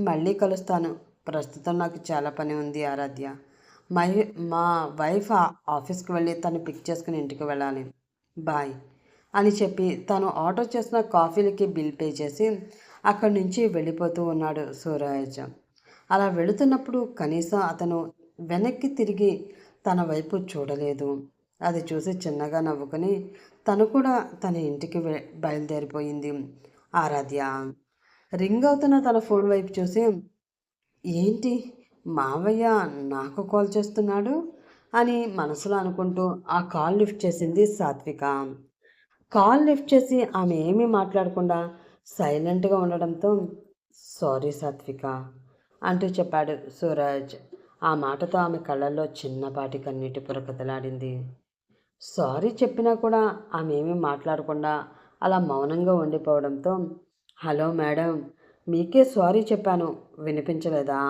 మళ్ళీ కలుస్తాను. ప్రస్తుతం నాకు చాలా పని ఉంది ఆరాధ్య. మై మా వైఫ్ ఆఫీస్కి వెళ్ళి తను పిక్ చేసుకుని ఇంటికి వెళ్ళాలి. బాయ్ అని చెప్పి తను ఆర్డర్ చేసిన కాఫీలకి బిల్ పే చేసి అక్కడి నుంచి వెళ్ళిపోతూ ఉన్నాడు సూరజ్. అలా వెళుతున్నప్పుడు కనీసం అతను వెనక్కి తిరిగి తన వైపు చూడలేదు. అది చూసి చిన్నగా నవ్వుకొని తను కూడా తన ఇంటికి బయలుదేరిపోయింది ఆరాధ్య. రింగ్ అవుతున్న తన ఫోన్ వైపు చూసి, ఏంటి మావయ్య నాకు కాల్ చేస్తున్నాడు అని మనసులో అనుకుంటూ ఆ కాల్ లిఫ్ట్ చేసింది సాత్విక. కాల్ లిఫ్ట్ చేసి ఆమె ఏమీ మాట్లాడకుండా సైలెంట్గా ఉండడంతో, సారీ సాత్విక అంటూ చెప్పాడు సూరజ్. ఆ మాటతో ఆమె కళ్ళల్లో చిన్నపాటి కన్నీటి పొర కదలాడింది. సారీ చెప్పినా కూడా ఆమె ఏమీ మాట్లాడకుండా అలా మౌనంగా ఉండిపోవడంతో, హలో మేడం, మీకే సారీ చెప్పాను, వినిపించలేదా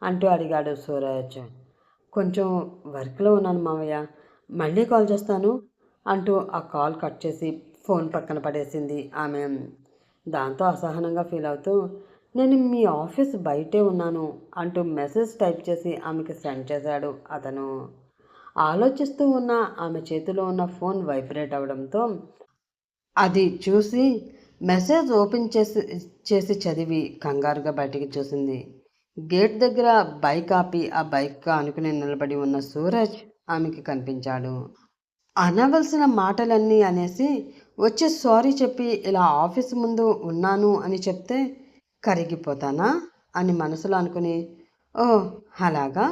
అంటూ అడిగాడు సూరజ్. కొంచెం వర్క్లో ఉన్నాను మావయ్య, మళ్ళీ కాల్ చేస్తాను అంటూ ఆ కాల్ కట్ చేసి ఫోన్ పక్కన పడేసింది ఆమె. దాంతో అసహనంగా ఫీల్ అవుతూ, నేను మీ ఆఫీస్ బయటే ఉన్నాను అంటూ మెసేజ్ టైప్ చేసి ఆమెకి సెండ్ చేశాడు అతను. ఆలోచిస్తూ ఉన్న ఆమె చేతిలో ఉన్న ఫోన్ వైబ్రేట్ అవడంతో అది చూసి మెసేజ్ ఓపెన్ చేసి చదివి కంగారుగా బయటికి చూసింది. గేట్ దగ్గర బైక్ ఆపి ఆ బైక్ అనుకుని నిలబడి ఉన్న సూరజ్ ఆమెకి కనిపించాడు. అనవలసిన మాటలన్నీ అనేసి వచ్చి సారీ చెప్పి ఇలా ఆఫీస్ ముందు ఉన్నాను అని చెప్తే కరిగిపోతానా అని మనసులో అనుకుని, ఓ అలాగా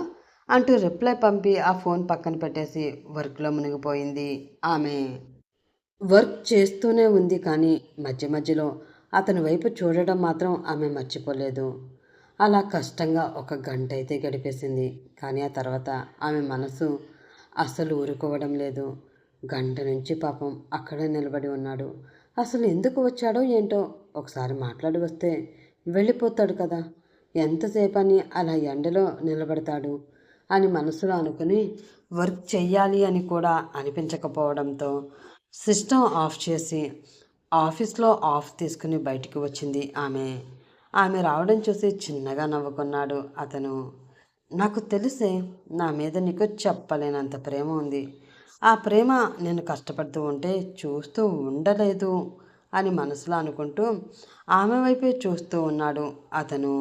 అంటూ రిప్లై పంపి ఆ ఫోన్ పక్కన పెట్టేసి వర్క్లో మునిగిపోయింది ఆమె. వర్క్ చేస్తూనే ఉంది కానీ మధ్య మధ్యలో అతని వైపు చూడడం మాత్రం ఆమె మర్చిపోలేదు. అలా కష్టంగా ఒక గంట అయితే గడిపేసింది. కానీ ఆ తర్వాత ఆమె మనసు అస్సలు ఊరుకోవడం లేదు. గంట నుంచి పాపం అక్కడే నిలబడి ఉన్నాడు. అసలు ఎందుకు వచ్చాడో ఏంటో, ఒకసారి మాట్లాడి వస్తే వెళ్ళిపోతాడు కదా, ఎంతసేపు అని అలా ఎండలో నిలబడతాడు అని మనసులో అనుకుని వర్క్ చెయ్యాలి అని కూడా అనిపించకపోవడంతో సిస్టమ్ ఆఫ్ చేసి ఆఫీస్లో ఆఫ్ తీసుకుని బయటికి వచ్చింది ఆమె. ఆమె రావడం చూసి చిన్నగా నవ్వుకున్నాడు అతను. నాకు తెలిసే, నా మీద నీకు చెప్పలేనంత ప్రేమ ఉంది. ఆ ప్రేమ నేను కష్టపడుతూ ఉంటే చూస్తూ ఉండలేదు అని మనసులో అనుకుంటూ ఆమె వైపే చూస్తూ ఉన్నాడు అతను.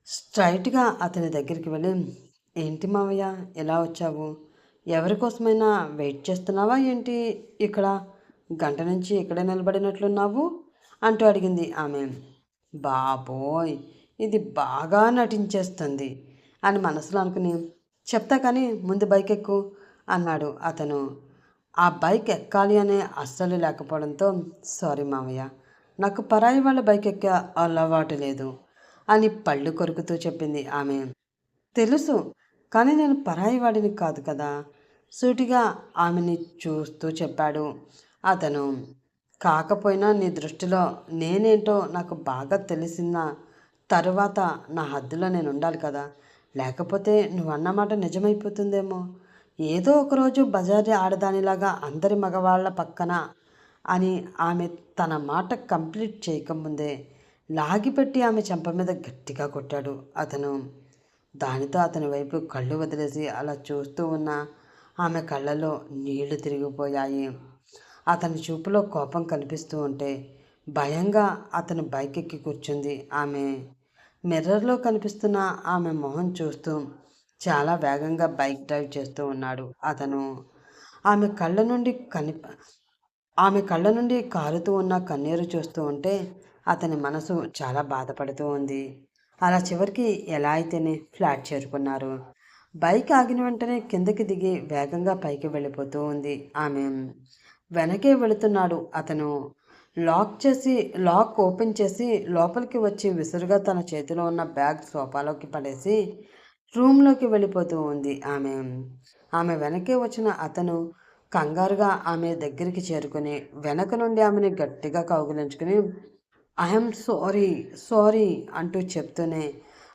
స్ట్రైట్గా అతని దగ్గరికి వెళ్ళి, ఏంటి మావయ్య ఎలా వచ్చావు? ఎవరి కోసమైనా వెయిట్ చేస్తున్నావా ఏంటి? ఇక్కడ గంట నుంచి ఇక్కడే నిలబడినట్లున్నావు అంటూ అడిగింది ఆమె. బాబోయ్, ఇది బాగా నటించేస్తుంది అని మనసులో అనుకుని, చెప్తా కానీ ముందు బైక్ ఎక్కు అన్నాడు అతను. ఆ బైక్ ఎక్కాలి అనే అస్సలు లేకపోవడంతో, సారీ మావయ్య, నాకు పరాయి వాళ్ళ బైక్ ఎక్కే అలవాటు లేదు అని పళ్ళు కొరుకుతూ చెప్పింది ఆమె. తెలుసు, కానీ నేను పరాయి వాడిని కాదు కదా, సూటిగా ఆమెని చూస్తూ చెప్పాడు అతను. కాకపోయినా నీ దృష్టిలో నేనేంటో నాకు బాగా తెలిసిన తరువాత నా హద్దులో నేను ఉండాలి కదా, లేకపోతే నువ్వన్నమాట నిజమైపోతుందేమో. ఏదో ఒకరోజు బజారీ ఆడదానిలాగా అందరి మగవాళ్ళ పక్కన అని ఆమె తన మాట కంప్లీట్ చేయకముందే లాగిపెట్టి ఆమె చెంప మీద గట్టిగా కొట్టాడు అతను. దానితో అతని వైపు కళ్ళు వదిలేసి అలా చూస్తూ ఉన్న ఆమె కళ్ళలో నీళ్లు తిరిగిపోయాయి. అతని చూపులో కోపం కనిపిస్తూ ఉంటే భయంగా అతను బైక్ ఎక్కి కూర్చుంది ఆమె. మిర్రర్లో కనిపిస్తున్న ఆమె మొహం చూస్తూ చాలా వేగంగా బైక్ డ్రైవ్ చేస్తూ ఉన్నాడు అతను. ఆమె కళ్ళ నుండి ఆమె కళ్ళ నుండి కారుతూ ఉన్న కన్నీరు చూస్తూ ఉంటే అతని మనసు చాలా బాధపడుతూ ఉంది. అలా చివరికి ఎలా అయితేనే ఫ్లాట్ చేరుకున్నారు. బైక్ ఆగిన వెంటనే కిందకి దిగి వేగంగా పైకి వెళ్ళిపోతూ ఉంది ఆమె. వెనకే వెళుతున్నాడు అతను. లాక్ ఓపెన్ చేసి లోపలికి వచ్చి విసురుగా తన చేతిలో ఉన్న బ్యాగ్ సోఫాలోకి పడేసి రూమ్లోకి వెళ్ళిపోతూ ఉంది ఆమె. ఆమె వెనకే వచ్చిన అతను కంగారుగా ఆమె దగ్గరికి చేరుకుని వెనక నుండి ఆమెని గట్టిగా కౌగిలించుకుని, ఐఎమ్ సారీ సారీ అంటూ చెప్తూనే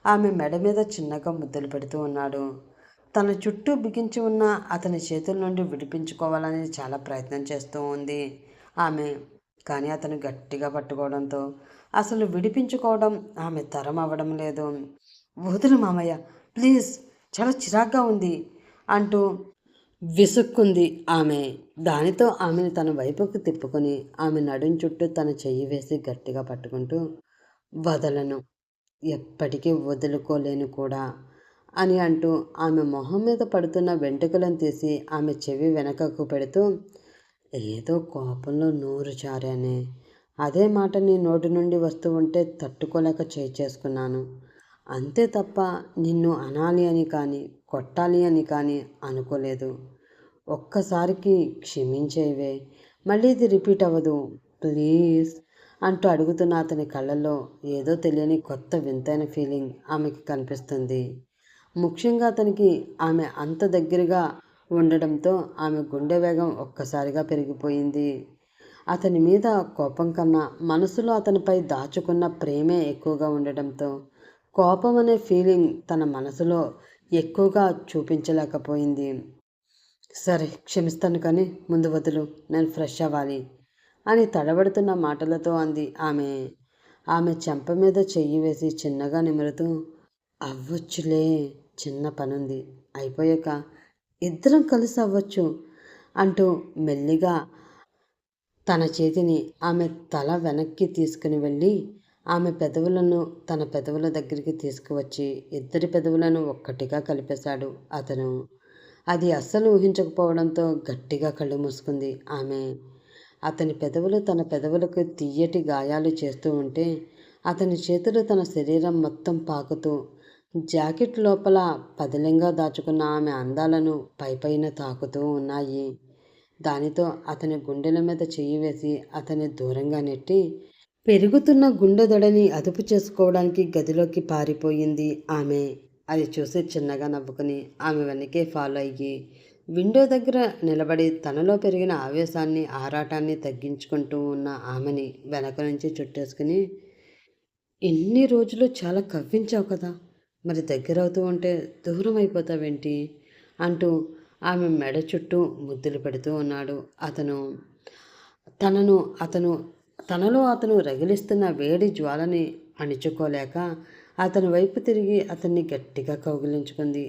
ఆమె మెడ మీద చిన్నగా ముద్దలు పెడుతూ ఉన్నాడు. తన చుట్టూ బిగించి ఉన్న అతని చేతుల నుండి విడిపించుకోవాలని చాలా ప్రయత్నం చేస్తూ ఉంది ఆమె. కానీ అతను గట్టిగా పట్టుకోవడంతో అసలు విడిపించుకోవడం ఆమె తరం అవ్వడం లేదు. వదులు మామయ్య, ప్లీజ్, చాలా చిరాగ్గా ఉంది అంటూ విసుక్కుంది ఆమె. దానితో ఆమెను తన వైపుకు తిప్పుకొని ఆమె నడుం చుట్టూ తన చెయ్యి వేసి గట్టిగా పట్టుకుంటూ, వదలను, ఎప్పటికీ వదులుకోలేను కూడా అని అంటూ ఆమె మొహం మీద పడుతున్న వెంట్రుకలను తీసి ఆమె చెవి వెనకకు పెడుతూ, ఏదో కోపంలో నోరు జారానే, అదే మాట నీ నోటి నుండి వస్తూ ఉంటే తట్టుకోలేక చేసుకున్నాను, అంతే తప్ప నిన్ను అనాలి అని కానీ కొట్టాలి అని కానీ అనుకోలేదు. ఒక్కసారికి క్షమించేవే, మళ్ళీ ఇది రిపీట్ అవ్వదు ప్లీజ్ అంటూ అడుగుతున్న అతని కళ్ళల్లో ఏదో తెలియని కొత్త వింతైన ఫీలింగ్ ఆమెకి కనిపిస్తుంది. ముఖ్యంగా అతనికి ఆమె అంత దగ్గరగా ఉండడంతో ఆమె గుండె వేగం ఒక్కసారిగా పెరిగిపోయింది. అతని మీద కోపం కన్నా మనసులో అతనిపై దాచుకున్న ప్రేమే ఎక్కువగా ఉండడంతో కోపం అనే ఫీలింగ్ తన మనసులో ఎక్కువగా చూపించలేకపోయింది. సరే, క్షమిస్తాను, కానీ ముందు వదులు, నేను ఫ్రెష్ అవ్వాలి అని తడబడుతున్న మాటలతో అంది ఆమె. ఆమె చెంప మీద చెయ్యి వేసి చిన్నగా నిమురుతూ, అవ్వచ్చులే, చిన్న పనుంది, అయిపోయాక ఇద్దరం కలిసి అవ్వచ్చు అంటూ మెల్లిగా తన చేతిని ఆమె తల వెనక్కి తీసుకుని వెళ్ళి ఆమె పెదవులను తన పెదవుల దగ్గరికి తీసుకువచ్చి ఇద్దరి పెదవులను ఒక్కటిగా కలిపేశాడు అతను. అది అస్సలు ఊహించకపోవడంతో గట్టిగా కళ్ళు మూసుకుంది ఆమె. అతని పెదవులు తన పెదవులకు తీయటి గాయాలు చేస్తూ ఉంటే అతని చేతులు తన శరీరం మొత్తం పాకుతూ జాకెట్ లోపల పదిలంగా దాచుకున్న ఆమె అందాలను పైపైన తాకుతూ ఉన్నాయి. దానితో అతని గుండెల మీద చెయ్యి వేసి అతన్ని దూరంగా నెట్టి పెరుగుతున్న గుండె దడని అదుపు చేసుకోవడానికి గదిలోకి పారిపోయింది ఆమె. అది చూసి చిన్నగా నవ్వుకుని ఆమె వెనకే ఫాలో అయ్యి విండో దగ్గర నిలబడి తనలో పెరిగిన ఆవేశాన్ని, ఆరాటాన్ని తగ్గించుకుంటూ ఉన్న ఆమెని వెనక నుంచి చుట్టేసుకుని, ఇన్ని రోజులు చాలా కవ్వించావు కదా! మరి దగ్గరవుతూ ఉంటే దూరం అయిపోతావేంటి? అంటూ ఆమె మెడ చుట్టూ ముద్దులు పెడుతూ ఉన్నాడు. తనను అతను తనలో అతను రగిలిస్తున్న వేడి జ్వాలని అణిచుకోలేక అతని వైపు తిరిగి అతన్ని గట్టిగా కౌగిలించుకుంది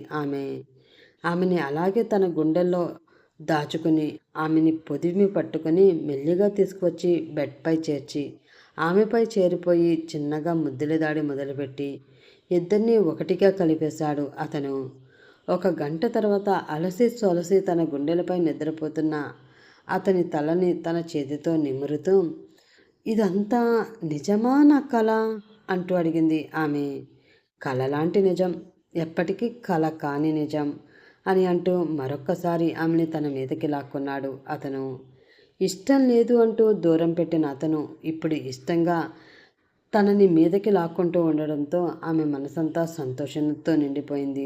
ఆమెని అలాగే తన గుండెల్లో దాచుకుని ఆమెని పొదిమి పట్టుకొని మెల్లిగా తీసుకువచ్చి బెడ్పై చేర్చి ఆమెపై చేరిపోయి చిన్నగా ముద్దుల దాడి మొదలుపెట్టి ఇద్దరినీ ఒకటిగా కలిపేశాడు అతను. ఒక గంట తర్వాత అలసి సొలసి తన గుండెలపై నిద్రపోతున్న అతని తలని తన చేతితో నిమురుతూ, ఇదంతా నిజమా నా కల అంటూ అడిగింది ఆమె. కల లాంటి నిజం, ఎప్పటికీ కల కాని నిజం అని అంటూ మరొక్కసారి ఆమెని తన మీదకి లాక్కున్నాడు అతను. ఇష్టం లేదు అంటూ దూరం పెట్టిన అతను ఇప్పుడు ఇష్టంగా తనని మీదకి లాక్కుంటూ ఉండడంతో ఆమె మనసంతా సంతోషంతో నిండిపోయింది.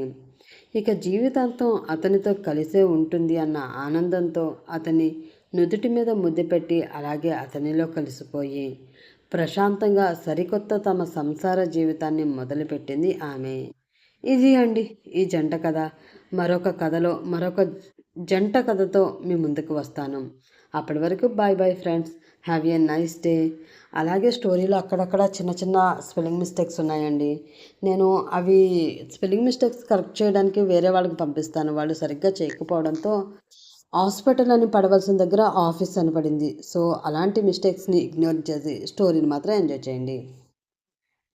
ఇక జీవితాంతం అతనితో కలిసే ఉంటుంది అన్న ఆనందంతో అతని నుదుటి మీద ముద్దు పెట్టి అలాగే అతనిలో కలిసిపోయి ప్రశాంతంగా సరికొత్త తమ సంసార జీవితాన్ని మొదలుపెట్టింది ఆమె. ఇది అండి ఈ జంట కథ. మరొక కథలో మరొక జంట కథతో మీ ముందుకు వస్తాను. అప్పటి వరకు bye bye friends. Have a nice day. అలాగే స్టోరీలో అక్కడక్కడ చిన్న చిన్న స్పెల్లింగ్ మిస్టేక్స్ ఉన్నాయండి. నేను అవి స్పెల్లింగ్ మిస్టేక్స్ కరెక్ట్ చేయడానికి వేరే వాళ్ళకి పంపిస్తాను. వాళ్ళు సరిగ్గా చేయకపోవడంతో హాస్పిటల్ అని పడవలసిన దగ్గర ఆఫీస్ అని పడింది. సో అలాంటి మిస్టేక్స్ని ఇగ్నోర్ చేసి స్టోరీని మాత్రం ఎంజాయ్ చేయండి.